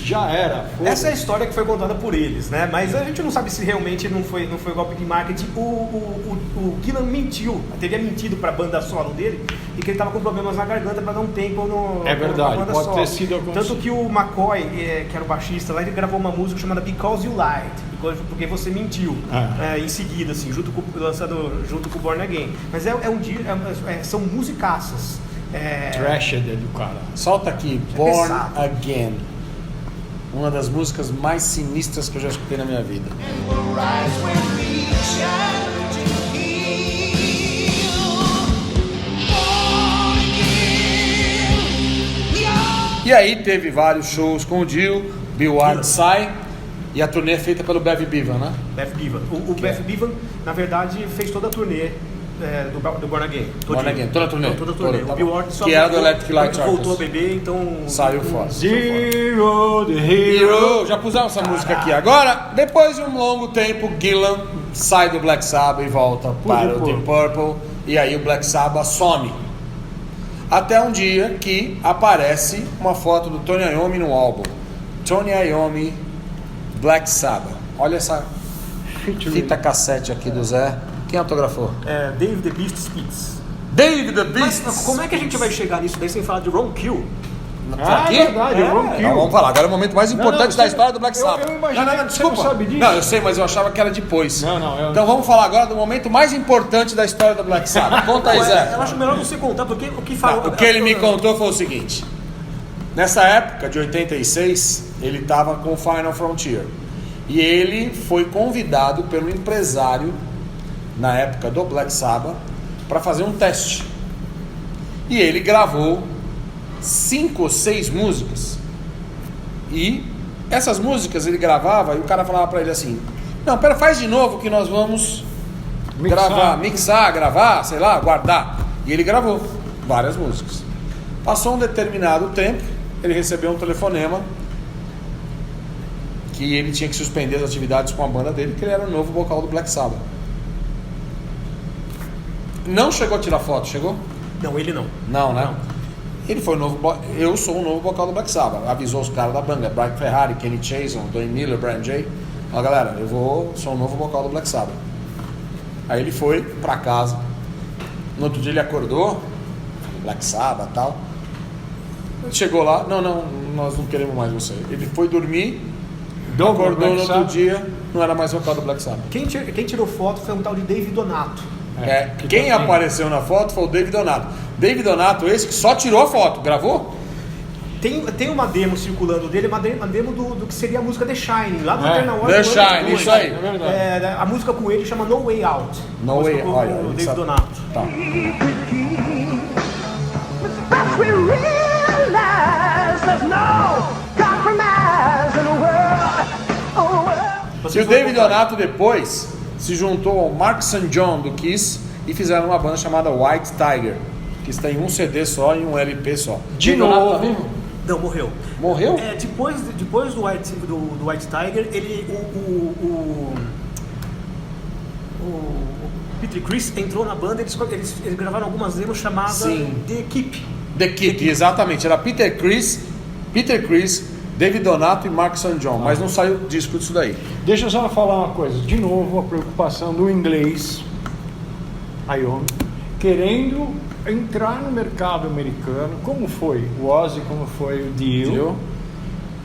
Já era. Essa é a história que foi contada por eles, né? Mas a gente não sabe se realmente não foi golpe de marketing. O Gillan mentiu, teria mentido para a banda solo dele e que ele estava com problemas na garganta para dar um tempo É verdade, na banda pode solo. ter sido algum... Tanto que o McCoy, que era o baixista lá, ele gravou uma música chamada Because You Lied, porque você mentiu, em seguida, assim, lançado junto com o Born Again. Mas são musicaças. Trash do cara. Solta aqui, Born pesado. Again. Uma das músicas mais sinistras que eu já escutei na minha vida. E aí teve vários shows com o Dio, Bill Ward sai, e a turnê é feita pelo Bev Bevan, né? Bev Bevan. O Bev Bevan, na verdade, fez toda a turnê do Born Again. Born Again, toda a turnê. Toda a turnê. Toda, tá O Bill bom. Ward só Que era do Electric Light voltou a Orchestra. beber, então... Saiu fora. Zero, the hero. Hero, já pusemos essa música aqui. Agora, depois de um longo tempo, Gillan sai do Black Sabbath e volta para o Deep Purple. E aí o Black Sabbath some. Até um dia que aparece uma foto do Tony Iommi no álbum. Tony Iommi, Black Sabbath. Olha essa fita cassete aqui do Zé. Quem autografou? Dave the Beast Speaks. Dave the Beast. Mas como é que a gente vai chegar nisso daí sem falar de Ron Kill? Aqui? É verdade, o Ron Kill. Não, vamos falar. Agora é o momento mais importante da você- história do Black Sabbath. eu imaginei não, que você desculpa. não sabe disso. Não, eu sei, mas eu achava que era depois. Não, Então vamos falar agora do momento mais importante da história do Black Sabbath. Conta aí, Zé. Eu acho melhor você contar, porque o que falou... O que ele me contou foi o seguinte. Nessa época de 86, ele estava com o Final Frontier. E ele foi convidado pelo empresário, na época do Black Sabbath, para fazer um teste. E ele gravou 5 ou 6 músicas. E essas músicas ele gravava e o cara falava para ele assim: não, pera, faz de novo que nós vamos mixar, gravar, sei lá, guardar. E ele gravou várias músicas. Passou um determinado tempo, ele recebeu um telefonema que ele tinha que suspender as atividades com a banda dele, porque ele era o novo vocal do Black Sabbath. Não chegou a tirar foto, chegou? Não, ele não. Não, né? Ele foi o novo. Eu sou o novo vocal do Black Sabbath. Avisou os caras da banda, Brian Ferrari, Kenny Chason, Don Miller, Brian Jay. Ó, galera, sou o novo vocal do Black Sabbath. Aí ele foi pra casa. No outro dia ele acordou, Black Sabbath e tal. Ele chegou lá, não, nós não queremos mais você. Ele foi dormir, acordou no outro dia, não era mais vocal do Black Sabbath. Quem tirou foto foi um tal de Dave Donato. Quem apareceu na foto foi o Dave Donato. Dave Donato, esse que só tirou a foto, gravou? Tem uma demo circulando dele, uma demo do que seria a música The Shining, lá do Eternal War. The Shining, isso aí. A música com ele chama No Way Out. No Way Out, olha, o Dave sabe. Donato. Tá. But we realize there's no compromise in the world. E o David Donato depois se juntou ao Mark St. John do Kiss e fizeram uma banda chamada White Tiger, que está em um CD só e um LP só. De David Donato novo, tá vivo? Não, morreu. Morreu? Depois do White Tiger, ele, o Peter Criss entrou na banda, eles gravaram algumas demos chamadas Sim. The Keep. The Kid, exatamente. Era Peter Criss, David Donato e Mark St. John, mas não saiu disco disso daí. Deixa eu só falar uma coisa. De novo, a preocupação do inglês, Iommi, querendo entrar no mercado americano, como foi o Ozzy, como foi o Dio,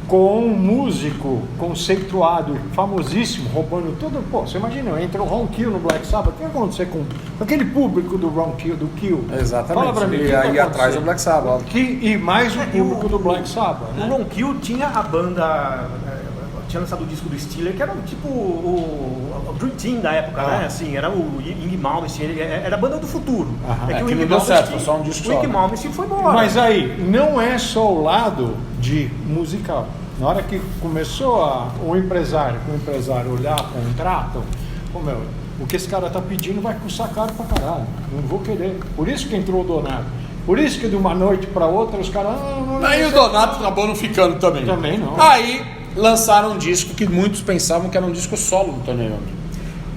com um músico conceituado, famosíssimo, roubando tudo. Pô, você imagina, entra o Ron Kill no Black Sabbath, o que ia acontecer com aquele público do Ron Kill, do Kill? Exatamente. Fala pra mim, o que E ia aí acontecer? atrás do Black Sabbath. E mais o público do Black Sabbath, O né? Ron Kill tinha a banda, tinha lançado o disco do Steeler, que era tipo o Dream Team da época, né? Assim, era o Yngwie Malmsteen, era a banda do futuro. Aham. É o que não Yngwie deu certo, Malmsteen- foi só um disco O Yngwie só, né? Malmsteen foi embora. Mas aí, não é só o lado de musical. Na hora que começou o empresário olhar contrato, pô, meu, o que esse cara tá pedindo vai custar caro pra caralho. Não vou querer. Por isso que entrou o Donato. Por isso que de uma noite pra outra os caras... Aí o Donato acabou não ficando também. Também não. Aí lançaram um disco que muitos pensavam que era um disco solo do Tony Iommi.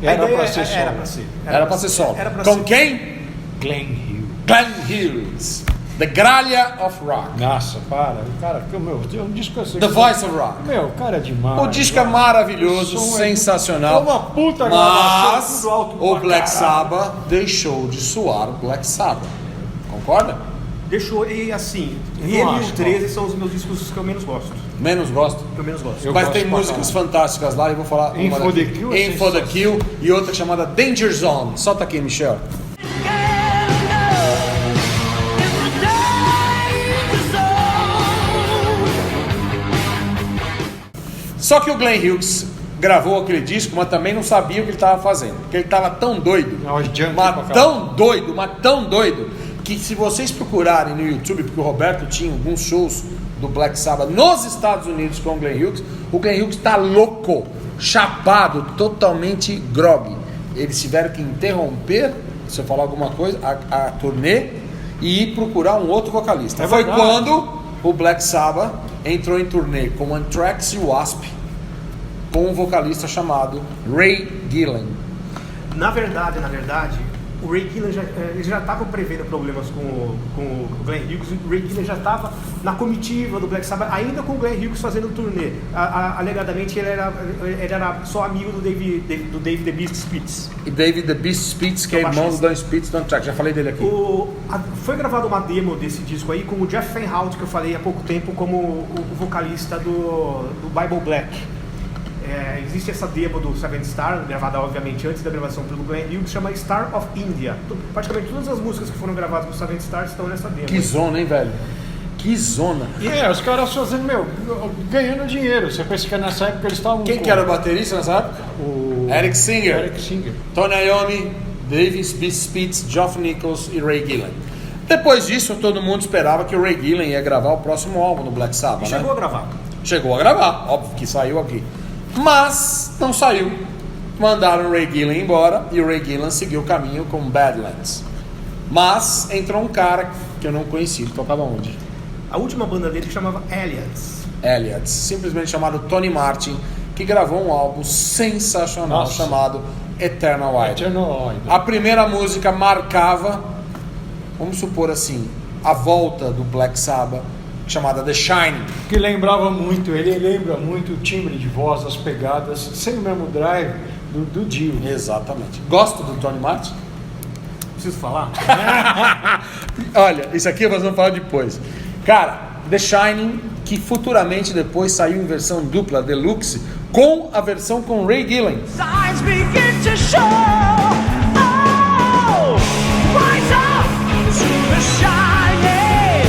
Era A ideia pra ser solo. Era pra ser. Era pra ser solo. Era pra Com ser. quem? Glenn Hughes. Glenn Hughes. The Gralha of Rock. Nossa, para. O cara, meu, é um disco assim. The Voice of Rock. Meu, o cara é demais. O disco é maravilhoso, O som é sensacional. uma puta gravação, Mas tudo alto o pra Black caralho. Sabbath deixou de soar o Black Sabbath. Concorda? Deixou, e assim, Eu ele não e acho, o 13 são os meus discos que eu menos gosto. Menos gosto. Que eu menos gosto. Eu Mas gosto tem pra músicas caralho. fantásticas lá e vou falar In uma for the daqui. Kill é In for the sensacional. Kill e outra chamada Danger Zone. Solta aqui, Michel. Só que o Glenn Hughes gravou aquele disco, mas também não sabia o que ele estava fazendo. Porque ele estava tão doido, Não, junkie pra mas caralho. tão doido, que se vocês procurarem no YouTube, porque o Roberto tinha alguns shows do Black Sabbath nos Estados Unidos com o Glenn Hughes está louco, chapado, totalmente grog. Eles tiveram que interromper, se eu falar alguma coisa, a turnê e ir procurar um outro vocalista. É Foi verdade. quando o Black Sabbath entrou em turnê com Anthrax e Wasp, com um vocalista chamado Ray Gillen. Na verdade, o Ray Gillen eles já estavam prevendo problemas com o Glenn Hughes. O Ray Gillen já estava na comitiva do Black Sabbath, ainda com o Glenn Hughes fazendo turnê. Alegadamente ele era só amigo do Dave The Beast Spitz. E David The Beast Spitz, que é irmão do baixista. Dan Spitz do Anthrax. Já falei dele aqui. Foi gravada uma demo desse disco aí com o Jeff Feinhout, que eu falei há pouco tempo, como o vocalista do Bible Black. Existe essa demo do Seven Star, gravada obviamente antes da gravação pelo Glenn Hughes, que chama Star of India. Praticamente todas as músicas que foram gravadas com o Seven Star estão nessa demo. Que zona, hein, velho? Que zona. Os caras fazendo, ganhando dinheiro. Você pensa que nessa época eles estavam... Quem que era o baterista nessa época? O Eric Singer. Eric Singer. Tony Iommi, Dave Spitz, Geoff Nichols e Ray Gillen. Depois disso, todo mundo esperava que o Ray Gillen ia gravar o próximo álbum do Black Sabbath, E né? chegou a gravar. Chegou a gravar, óbvio que saiu aqui. Mas não saiu. Mandaram o Ray Gillen embora e o Ray Gillen seguiu o caminho com Badlands. Mas entrou um cara que eu não conhecia, que tocava onde? A última banda dele chamava Aliens. Elliott, simplesmente chamado Tony Martin, que gravou um álbum sensacional Nossa. chamado Eternal Idol. Eternal Idol. A primeira música marcava, vamos supor assim, a volta do Black Sabbath, chamada The Shining. Que lembrava muito, ele lembra muito o timbre de voz, as pegadas, sem o mesmo drive do Dio. Exatamente. Gosto do Tony Martin? Preciso falar? Olha, isso aqui nós vamos falar depois. Cara, The Shining, que futuramente depois saiu em versão dupla, deluxe, com a versão com Ray Gillen. Signs begin to show. Oh, rise up to the shining.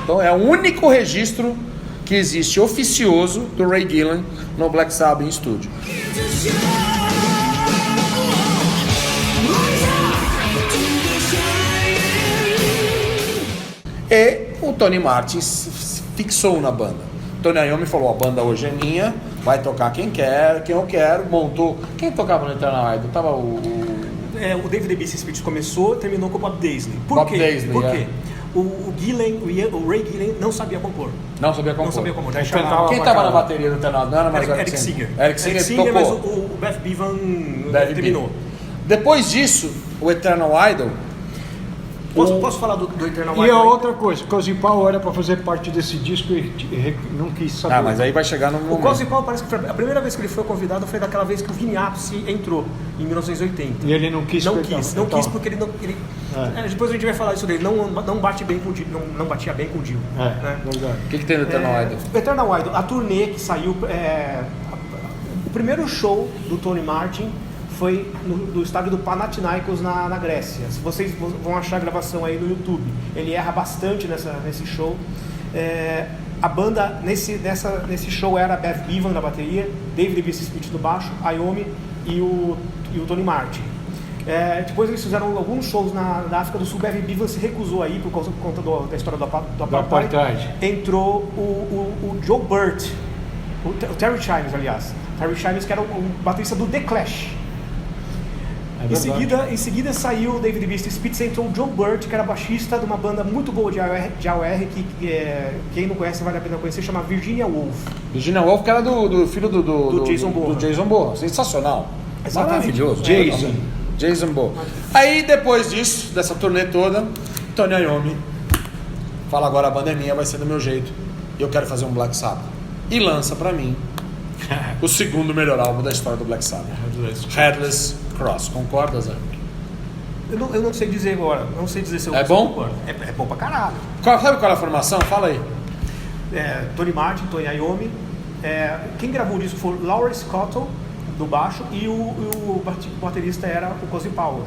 Então é o único registro que existe oficioso do Ray Gillen no Black Sabbath em estúdio. E o Tony Martin se fixou na banda. Tony Iommi falou: a banda hoje é minha, vai tocar quem eu quero, montou. Quem tocava no Eternal Idol? Tava o O David The Beast Spitz começou e terminou com o Bob Daisley. Por Bob quê? Daisley, Por é. quê? o Ray Gillen não sabia compor. Não sabia compor. Não sabia compor. Daí Então, chamava- Quem tava na bateria do Eternal? Não era mais Eric Singer. Eric Singer mas tocou. o Beth Bevan Deve terminou. vir. Depois disso, o Eternal Idol. Posso falar do Eternal E a Idol? outra coisa, Cozy Powell era para fazer parte desse disco e não quis saber. Ah, mas aí vai chegar no O momento. Cozy Powell parece que foi a primeira vez que ele foi convidado foi daquela vez que o Vini Appice entrou, em 1980. E ele não quis. Não pegar- quis, não então, quis porque ele não. É. Depois a gente vai falar isso dele. Não bate bem com o Dio, não batia bem com o Dio. É, né? verdade. O que tem no Eternal Idol? O Eternal Idol, a turnê que saiu. O primeiro show do Tony Martin foi no estádio do Panathinaikos na Grécia. Se vocês vão achar a gravação aí no YouTube, ele erra bastante nesse show. A banda nesse show era Beth Bevan na bateria, David B. Smith no baixo, Iommi e o Tony Martin. Depois eles fizeram alguns shows na África do Sul. Beth Bevan se recusou aí por conta da história do apartheid. Entrou o Joe Burt, o Terry Chimes, aliás. Terry Chimes, que era o baterista do The Clash. Em seguida saiu o David B. Spitz, entrou o Joe Burt, que era baixista de uma banda muito boa de AOR, que quem não conhece vale a pena conhecer, chama Virginia Woolf. Virginia Woolf, que era do filho do Jason Bourne. Do Jason Bourne. Sensacional. Exatamente. Maravilhoso. Jason Bourne. Aí depois disso, dessa turnê toda, Tony Iommi fala: agora a banda é minha, vai ser do meu jeito. E eu quero fazer um Black Sabbath. E lança pra mim o segundo melhor álbum da história do Black Sabbath. Headless Cross. Concorda, Zé? Eu não sei dizer agora. Não sei dizer se eu É bom? concordo. É bom pra caralho. Sabe qual é a formação? Fala aí. Tony Martin, Tony Iommi. Quem gravou o disco foi o Lawrence Cottle, do baixo, e o baterista era o Cozy Powell.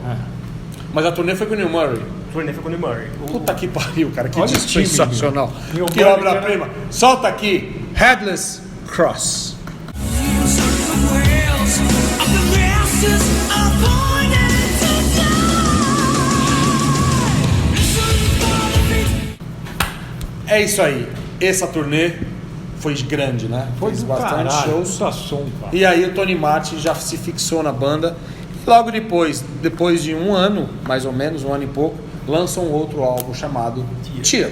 Mas a turnê foi com o Neil Murray. O turnê foi com o Neil Murray. Puta que pariu, cara. Que Olha disco o time, sensacional. Neil Que Murray obra-prima. Solta aqui. Headless Cross. É isso aí. Essa turnê foi grande, né? Foi Fez do bastante caralho, shows. puta som, cara. E aí o Tony Martin já se fixou na banda. E logo depois de um ano, mais ou menos, um ano e pouco, lançam um outro álbum chamado Tear.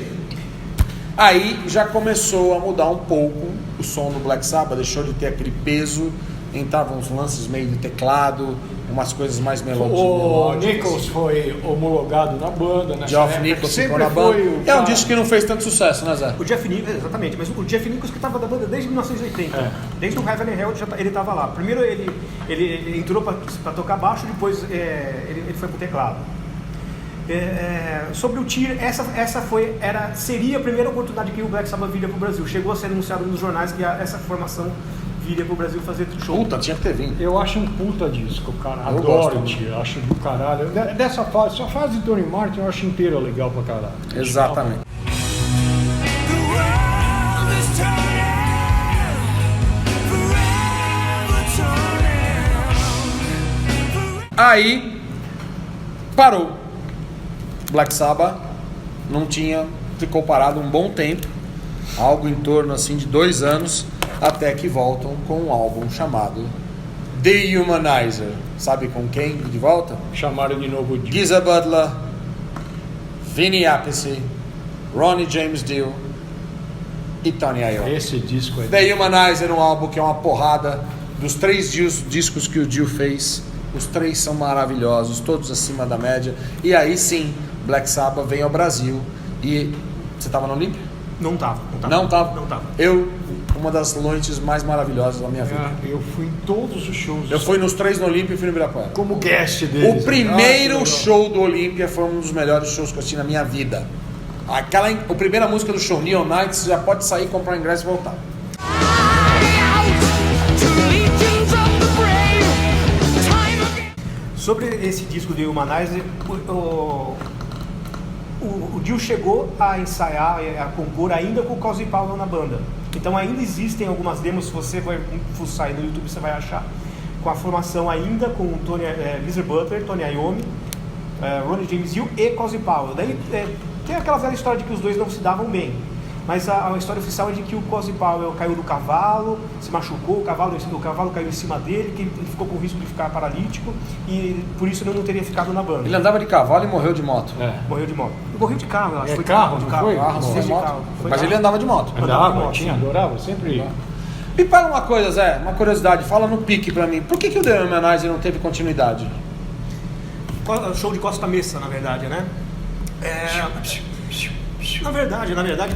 Aí já começou a mudar um pouco o som do Black Sabbath, deixou de ter aquele peso, entravam uns lances meio de teclado, umas coisas mais O melódicas. Nichols foi homologado na banda, né? Geoff Nichols ficou na banda. É um disco que não fez tanto sucesso, né, Zé? O Jeff Nichols, exatamente, mas o Jeff Nichols que estava da banda desde 1980, desde o Heaven and Hell ele estava lá. Primeiro ele entrou para tocar baixo, depois ele foi pro teclado. Sobre o Tear, seria a primeira oportunidade que o Black Sabbath viria pro Brasil. Chegou a ser anunciado nos jornais que essa formação viria pro Brasil fazer show. Puta, tinha que ter vindo. Eu acho um puta disco, cara. Eu Adoro gosto. o Tear, acho do caralho. Dessa fase, a fase de Tony Martin eu acho inteira legal pra caralho. Exatamente. Aí parou. Black Sabbath ficou parado um bom tempo, algo em torno assim de 2 anos, até que voltam com um álbum chamado The Humanizer. Sabe com quem de volta? Chamaram de novo o disco. Geezer Butler, Vinny Appice, Ronnie James Dio e Tony Iommi. Esse disco é. The Humanizer é um álbum que é uma porrada dos 3 discos que o Dio fez. Os 3 são maravilhosos, todos acima da média. E aí sim, Black Sabbath vem ao Brasil. E você estava no Olímpia? Não tava. Não tava? Uma das noites mais maravilhosas da minha vida. Eu fui em todos os shows. Eu fui nos 3 no Olímpia e fui no Ibirapuera. como guest deles. O primeiro Ah, que legal. show do Olímpia foi um dos melhores shows que eu assisti na minha vida. A primeira música do show, Neon Nights, você já pode sair, comprar um ingresso e voltar. Sobre esse disco de Humanizer, o Dio chegou a ensaiar, a compor ainda com o Cozy Powell na banda. Então ainda existem algumas demos, se você vai fuçar aí no YouTube, você vai achar, com a formação ainda com o Geezer Butler, Tony Iommi, Ronnie James Dio e Cozy Powell. Daí tem aquela velha história de que os dois não se davam bem. Mas a história oficial é de que o Cozy Powell caiu do cavalo, se machucou, o cavalo caiu em cima dele, que ele ficou com risco de ficar paralítico e por isso ele não teria ficado na banda. Ele andava de cavalo e morreu de moto. Morreu de moto. Morreu de carro, eu acho. É Foi carro, de não carro. foi? Carro, Foi foi de moto. carro. Foi Mas carro. ele andava de moto. Andava, tinha, adorava, sempre. Me fala uma coisa, Zé, uma curiosidade, fala no pique pra mim. Por que o The Womanizer não teve continuidade? Show de Costa Mesa, na verdade, né? Na verdade,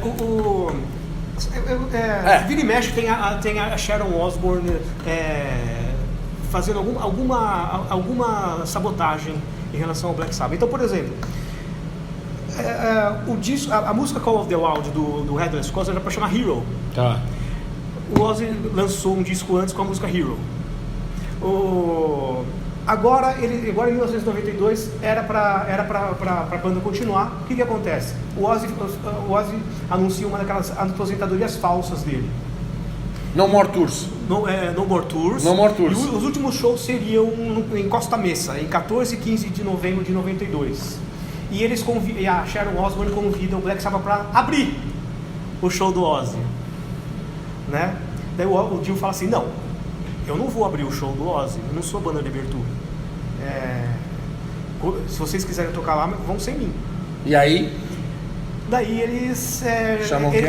vira e mexe tem a Sharon Osbourne fazendo alguma sabotagem em relação ao Black Sabbath. Então, por exemplo, a música Call of the Wild do Headless Cross era para chamar Hero. Tá. O Ozzy lançou um disco antes com a música Hero. Agora em 1992 era para a banda continuar. O que acontece? O Ozzy anuncia uma daquelas aposentadorias falsas dele. No More Tours. No More Tours. No More Tours. E os últimos shows seriam em Costa Mesa, em 14 e 15 de novembro de 92. E a Sharon Osbourne convida o Black Sabbath para abrir o show do Ozzy, né? Daí o Dio fala assim: não, eu não vou abrir o show do Ozzy, eu não sou banda de abertura. Se vocês quiserem tocar lá, vão sem mim. E aí? Daí eles Chamam quem?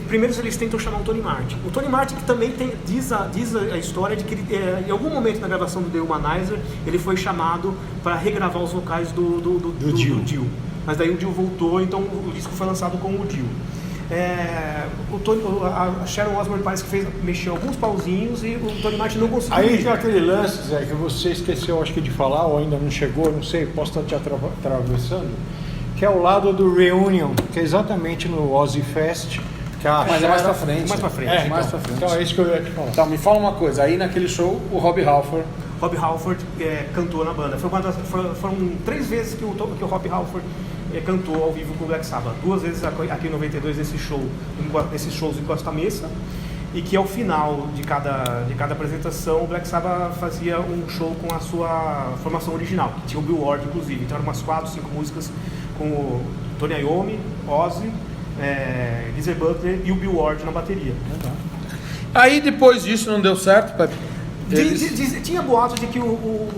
primeiro eles tentam chamar o Tony Martin. O Tony Martin que também diz a história de que ele, em algum momento na gravação do The Womanizer ele foi chamado para regravar os vocais do Dio. Mas daí o Dio voltou, então o disco foi lançado com o Dio. A Sharon Osbourne parece que mexeu alguns pauzinhos e o Tony Martin não conseguiu. Aí tem aquele lance, Zé, que você esqueceu, acho que de falar, ou ainda não chegou, não sei, posso estar te atravessando, que é o lado do Reunion, que é exatamente no Ozzy Fest. Que Mas é mais pra frente. Mais pra frente. Mais pra frente. Então é isso que eu ia te falar. Então, me fala uma coisa, aí naquele show, o Rob Halford... Rob Halford cantou na banda. Foram 3 vezes que o Rob Halford cantou ao vivo com o Black Sabbath. 2 vezes aqui em 92 nesses shows em Costa Mesa. E que ao final de cada apresentação o Black Sabbath fazia um show com a sua formação original, que tinha o Bill Ward inclusive. Então eram umas 4, 5 músicas com o Tony Iommi, Ozzy, Geezer Butler e o Bill Ward na bateria. Aí depois disso não deu certo, Pepe? Tinha boatos de que o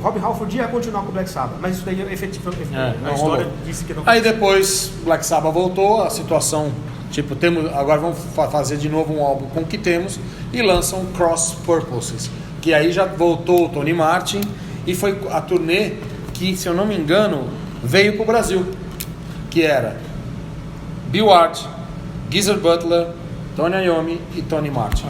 Rob Halford ia continuar com o Black Sabbath, mas isso daí efetivamente a história disse que não. Aí depois Black Sabbath voltou, a situação, tipo, agora vamos fazer de novo um álbum com o que temos e lançam Cross Purposes, que aí já voltou o Tony Martin e foi a turnê que, se eu não me engano, veio pro Brasil, que era Bill Ward, Geezer Butler, Tony Iommi e Tony Martin.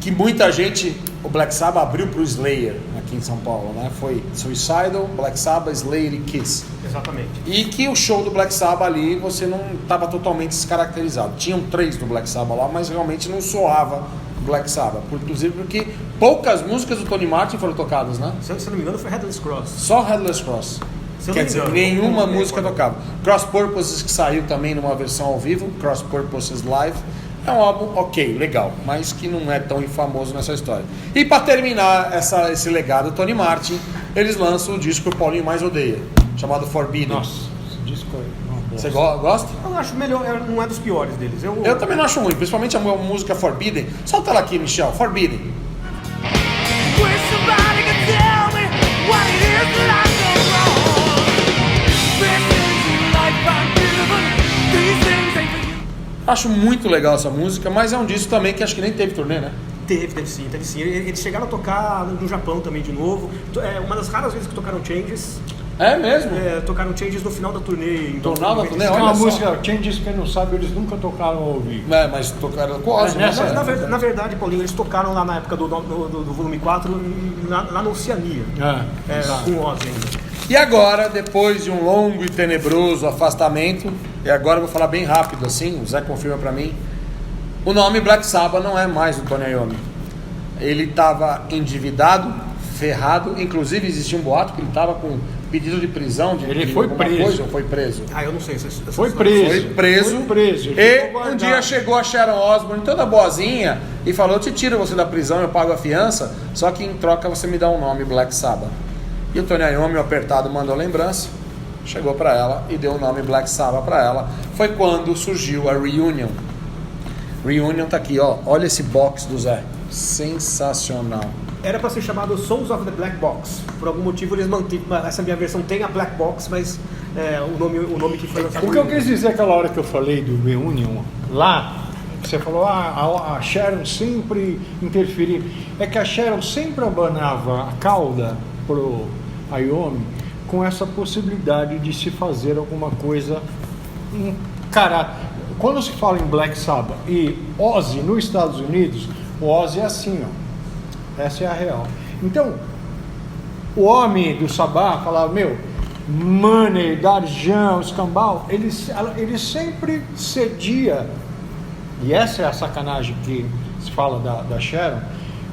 Que muita gente, o Black Sabbath abriu pro Slayer aqui em São Paulo, né? Foi Suicidal, Black Sabbath, Slayer e Kiss. Exatamente. E que o show do Black Sabbath ali, você não estava totalmente descaracterizado. Tinham 3 do Black Sabbath lá, mas realmente não soava Black Sabbath. Inclusive porque poucas músicas do Tony Martin foram tocadas, né? Se eu não me engano foi Headless Cross. Só Headless Cross. Quer dizer, nenhuma música tocava. Cross Purposes, que saiu também numa versão ao vivo, Cross Purposes Live. É um álbum ok, legal, mas que não é tão famoso nessa história. E para terminar esse legado do Tony Martin, eles lançam o disco que o Paulinho mais odeia, chamado Forbidden. Nossa, esse disco aí. Você gosta? Eu acho melhor, não é dos piores deles. Eu também não acho ruim, principalmente a música Forbidden. Solta ela aqui, Michel, Forbidden. Wish somebody could tell me what it is that I've done wrong. This is life I'm given. These things ain't for you. Acho muito legal essa música, mas é um disco também que acho que nem teve turnê, né? Teve sim. Eles chegaram a tocar no Japão também de novo. É uma das raras vezes que tocaram Changes. É mesmo? Tocaram Changes no final da turnê. No final da turnê? É Olha uma só. música, Changes, quem não sabe, eles nunca tocaram ao vivo. Mas tocaram com Ozzy, né? Na verdade, Paulinho, eles tocaram lá na época do volume 4, lá na Oceania. Com o Ozzy ainda. E agora, depois de um longo e tenebroso afastamento, e agora eu vou falar bem rápido assim, o Zé confirma pra mim, o nome Black Sabbath não é mais do Tony Iommi. Ele estava endividado, ferrado, inclusive existia um boato que ele estava com pedido de prisão. Ele foi preso. Coisa, ou foi preso? Eu não sei. Foi preso. Foi preso. E um dia chegou a Sharon Osbourne toda boazinha e falou: eu te tiro você da prisão, eu pago a fiança, só que em troca você me dá um nome, Black Sabbath. E o Tony Iommi, apertado, mandou lembrança. chegou para ela e deu o nome Black Sabbath para ela. Foi quando surgiu a Reunion. Reunion tá aqui, ó. Olha esse box do Zé. Sensacional. Era para ser chamado Sons of the Black Box. Por algum motivo eles mantiveram. Essa minha versão tem a Black Box, mas o nome que foi lançado. O que eu quis dizer aquela hora que eu falei do Reunion lá, você falou, a Sharon sempre interferia. É que a Sharon sempre abanava a cauda pro Iommi com essa possibilidade de se fazer alguma coisa. Cara, quando se fala em Black Sabbath e Ozzy nos Estados Unidos, o Ozzy é assim, ó. Essa é a real. Então, o homem do Sabá falava, meu, Money, Darjan, Escambau, ele sempre cedia, e essa é a sacanagem que se fala da Sharon,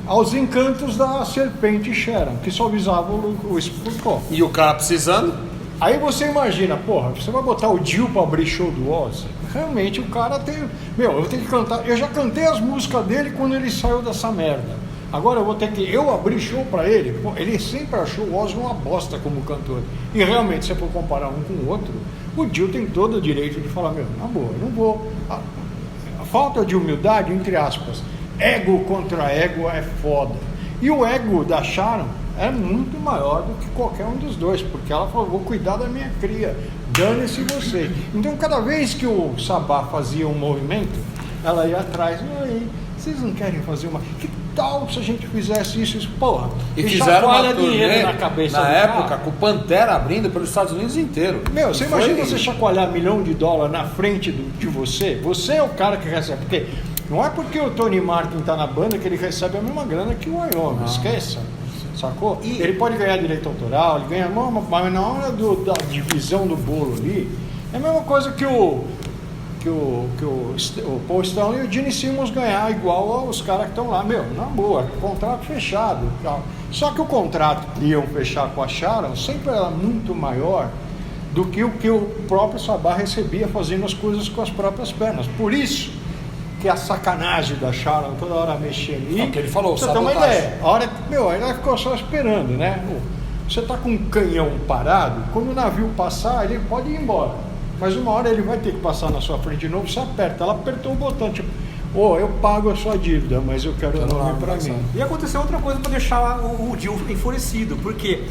aos encantos da serpente Sharon, que só visava o espurcó. E o cara precisando? Aí você imagina, porra, você vai botar o Dio pra abrir show do Ozzy? Realmente o cara tem... Meu, eu tenho que cantar... Eu já cantei as músicas dele quando ele saiu dessa merda. Agora eu vou ter que eu abrir show pra ele. Pô, ele sempre achou o Ozzy uma bosta como cantor. E realmente, se eu for comparar um com o outro, o Dio tem todo o direito de falar, meu, na boa, eu não vou... A falta de humildade, entre aspas, ego contra ego é foda. E o ego da Sharon é muito maior do que qualquer um dos dois, porque ela falou, vou cuidar da minha cria, dane-se você. Então cada vez que o Sabá fazia um movimento, ela ia atrás, aí, vocês não querem fazer uma... Que tal se a gente fizesse isso? Porra, e fizeram uma dinheiro turnê na cabeça na do época cara. com o Pantera abrindo pelos Estados Unidos inteiro. Meu, você imagina Foi- você chacoalhar $1 milhão na frente de você? Você é o cara que recebe, porque não é porque o Tony Martin tá na banda que ele recebe a mesma grana que o Iommi, esqueça. Sacou? E- Ele pode ganhar direito autoral, ele ganha, mas na hora da divisão do bolo ali, é a mesma coisa que o Paul Stanley e o Gene Simmons ganhar igual aos caras que estão lá, meu, na boa, contrato fechado. Tal. Só que o contrato que iam fechar com a Sharon sempre era muito maior do que o próprio Sabá recebia fazendo as coisas com as próprias pernas. Por isso que a sacanagem da Sharon toda hora mexia ali. É o que ele falou, você tem uma sabotagem. ideia. A hora que, meu, aí ela ficou só esperando, né? Você tá com um canhão parado, quando o navio passar, ele pode ir embora. Mas uma hora ele vai ter que passar na sua frente de novo, você aperta. Ela apertou o botão, tipo, eu pago a sua dívida, mas eu quero o nome pra mim. E aconteceu outra coisa para deixar o Dio enfurecido, porque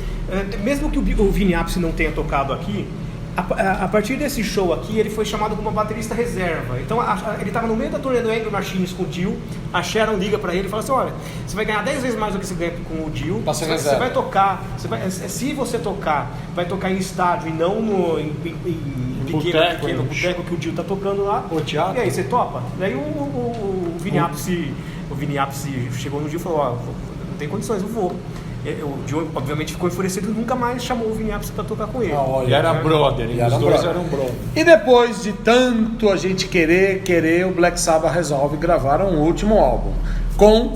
mesmo que o Vini Appice não tenha tocado aqui, a partir desse show aqui, ele foi chamado como baterista reserva. Então ele estava no meio da turnê do Angry Machines com o Dio, a Sharon liga para ele e fala assim, olha, você vai ganhar 10 vezes mais do que você ganha com o Dio, Pra ser você reserva. vai tocar, se você tocar, vai tocar em estádio e não em boteco, pequeno boteco que o Dio tá tocando lá. O teatro. E aí, você topa? Daí o Vini Appice chegou no Dio e falou, não tem condições, eu vou. O Dio, obviamente, ficou enfurecido e nunca mais chamou o Vini Appice pra tocar com ele. E era brother, E era os dois brother. eram brother. E depois de tanto a gente querer, o Black Sabbath resolve gravar um último álbum com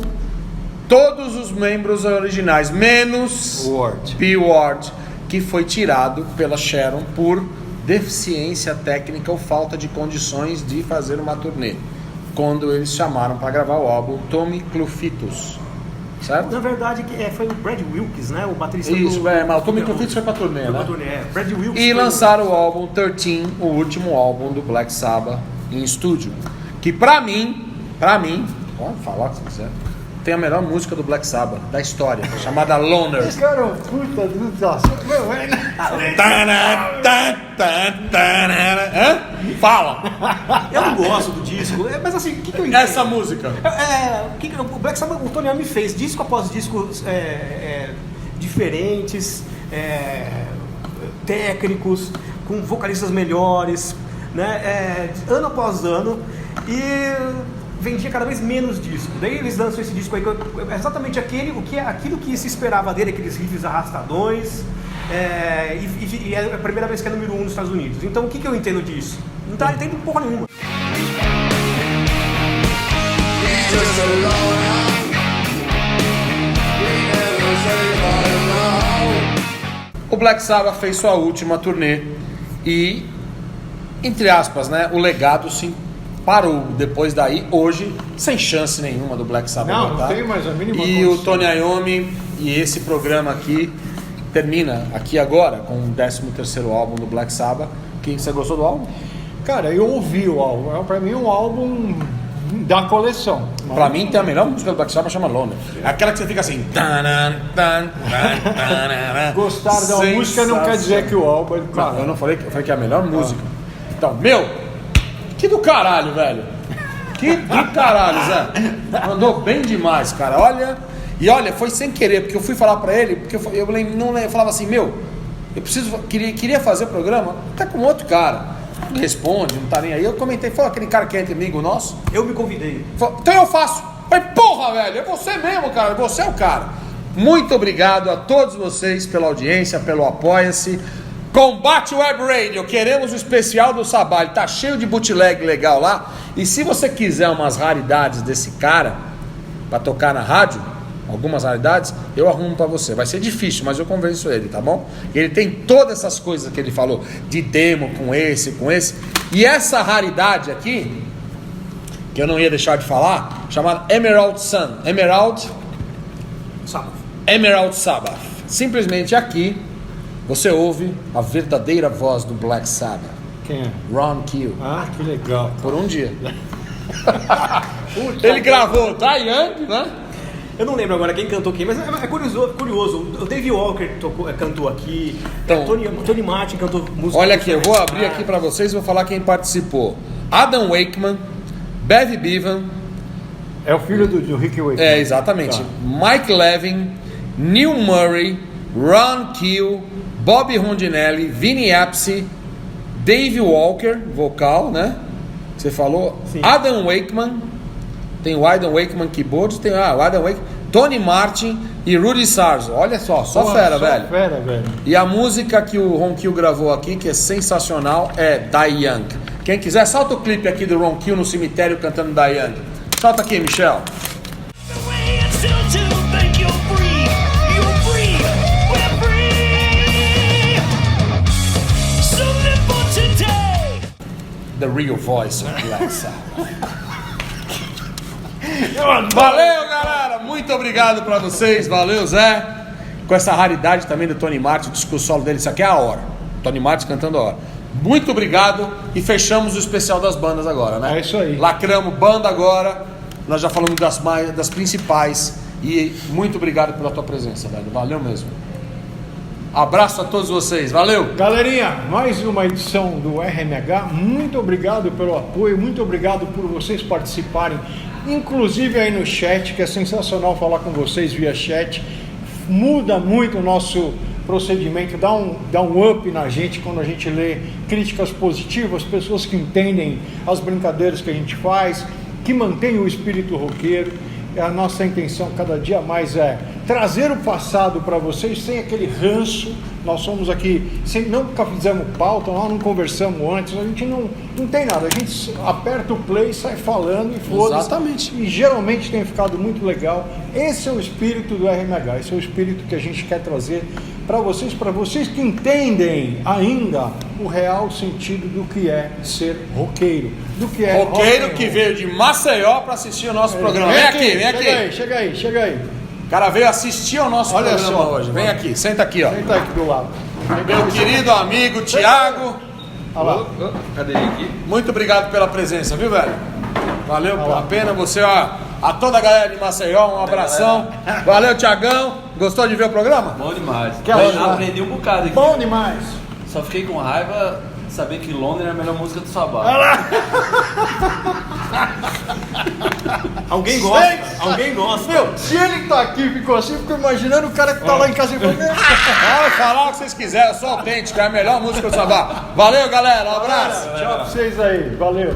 todos os membros originais, menos Ward. P. Ward, que foi tirado pela Sharon por deficiência técnica ou falta de condições de fazer uma turnê. Quando eles chamaram para gravar o álbum Tommy Clufitos, certo? Na verdade, foi o Brad Wilkes, né? O baterista Isso, do... mas o Tommy Clufitos foi pra turnê, Foi pra né? turnê, Brad Wilkes E foi lançaram o álbum 13, o último álbum do Black Sabbath em estúdio. Que pra mim, pode falar o que você quiser, tem a melhor música do Black Sabbath da história, chamada Loner. Esse cara é um puta do nossa. Meu, Hã? Fala! Eu não gosto do disco, mas assim, o que eu entendo? Essa música. O Black Sabbath, o Tony Iommi fez disco após disco diferentes, técnicos, com vocalistas melhores, né? Ano após ano, e vendia cada vez menos disco. Daí eles lançam esse disco aí, é exatamente aquilo que se esperava dele, aqueles riffs arrastadões, e é a primeira vez que é número 1 nos Estados Unidos. Então o que eu entendo disso? Não tá entendendo porra nenhuma. O Black Sabbath fez sua última turnê e, entre aspas, né, o legado sim parou. Depois daí, hoje, sem chance nenhuma do Black Sabbath Não voltar. tem mais a mínima E o condição. Tony Iommi e esse programa aqui termina aqui agora com o 13º álbum do Black Sabbath. Você gostou do álbum? Cara, eu ouvi o álbum. Pra mim é um álbum da coleção. Pra mim tem a melhor música do Black Sabbath, chama Loner. Aquela que você fica assim. Gostar da música não quer dizer que o álbum é do Não, caralho. eu não falei que é a melhor música. Então, que do caralho, velho. Que do caralho, Zé. Mandou bem demais, cara. Olha, foi sem querer, porque eu fui falar pra ele, porque eu falava assim, queria fazer o programa, tá com outro cara. Não responde, não tá nem aí. Eu comentei, falou aquele cara que é amigo nosso. Eu me convidei. Falei, então eu faço. Falei, porra, velho, é você mesmo, cara. Você é o cara. Muito obrigado a todos vocês pela audiência, pelo apoia-se. Combate Web Radio, queremos o especial do Sabá. Ele tá cheio de bootleg legal lá. E se você quiser umas raridades desse cara pra tocar na rádio, algumas raridades, eu arrumo pra você. Vai ser difícil, mas eu convenço ele, tá bom? Ele tem todas essas coisas que ele falou, de demo com esse. E essa raridade aqui, que eu não ia deixar de falar, chamada Emerald Sun. Emerald Sabbath. Simplesmente aqui você ouve a verdadeira voz do Black Sabbath. Quem é? Ron Keel. Ah, que legal. Por um dia. Ele gravou Die Young, né? Eu não lembro agora quem cantou quem, mas é curioso. O Dave Walker cantou aqui, Então, Tony Martin cantou música. Olha aqui, eu vou abrir aqui pra vocês e vou falar quem participou. Adam Wakeman, Bev Bevan, É o filho do Rick Wakeman. é, exatamente, Tá. Mike Levin, Neil Murray, Ron Keel, Bobby Rondinelli, Vinny Appice, Dave Walker, vocal, né? Você falou. Sim. Adam Wakeman, tem o Adam Wakeman keyboard, tem o Adam Wakeman, Tony Martin e Rudy Sarzo. Olha só fera, velho. Fera, velho. E a música que o Ron Keel gravou aqui, que é sensacional, é Die Young. Quem quiser, solta o clipe aqui do Ron Keel no cemitério cantando Die Young. Solta aqui, Michel. The way it's still to think you're free. You're free. We're free. So live for today. The real voice of Black Sabbath. Valeu, galera. Muito obrigado pra vocês. Valeu, Zé. Com essa raridade também do Tony Martin, o disco solo dele. Isso aqui é a hora. Tony Martin cantando a hora. Muito obrigado. E fechamos o especial das bandas agora, né? É isso aí. Lacramos banda agora. Nós já falamos das principais. E muito obrigado pela tua presença, velho. Valeu mesmo. Abraço a todos vocês. Valeu. Galerinha, mais uma edição do RMH. Muito obrigado pelo apoio, muito obrigado por vocês participarem, inclusive aí no chat, que é sensacional falar com vocês via chat. Muda muito o nosso procedimento, dá um up na gente quando a gente lê críticas positivas, pessoas que entendem as brincadeiras que a gente faz, que mantêm o espírito roqueiro. A nossa intenção cada dia mais é trazer o passado para vocês sem aquele ranço. Nós somos aqui, nunca fizemos pauta, nós não conversamos antes, a gente não tem nada, a gente aperta o play e sai falando e foda-se. Exatamente. E geralmente tem ficado muito legal. Esse é o espírito do RMH, esse é o espírito que a gente quer trazer para vocês que entendem ainda o real sentido do que é ser roqueiro, do que é Roqueiro rock and que roll. veio de Maceió para assistir o nosso programa. Vem aqui, vem aqui. Chega aí. O cara veio assistir ao nosso Olha programa só. hoje. Vem aqui, senta aqui, ó. Senta aqui do lado. Meu querido amigo Thiago, Olha lá. Cadeirinha aqui. muito obrigado pela presença, viu, velho? Valeu Olha lá. a pena você, ó. A toda a galera de Maceió, um abração. Valeu, Thiagão. Gostou de ver o programa? Bom demais. Que achou? Aprendi um bocado aqui. Bom demais. Só fiquei com raiva de saber que Londres é a melhor música do Sabá. Alguém gosta. Meu, se ele tá aqui e ficou assim, fico imaginando o cara que tá lá em casa e falou, Pode falar o que vocês quiserem, eu sou autêntico, é a melhor música do Sabá. Valeu, galera, um abraço. tchau pra vocês aí, valeu.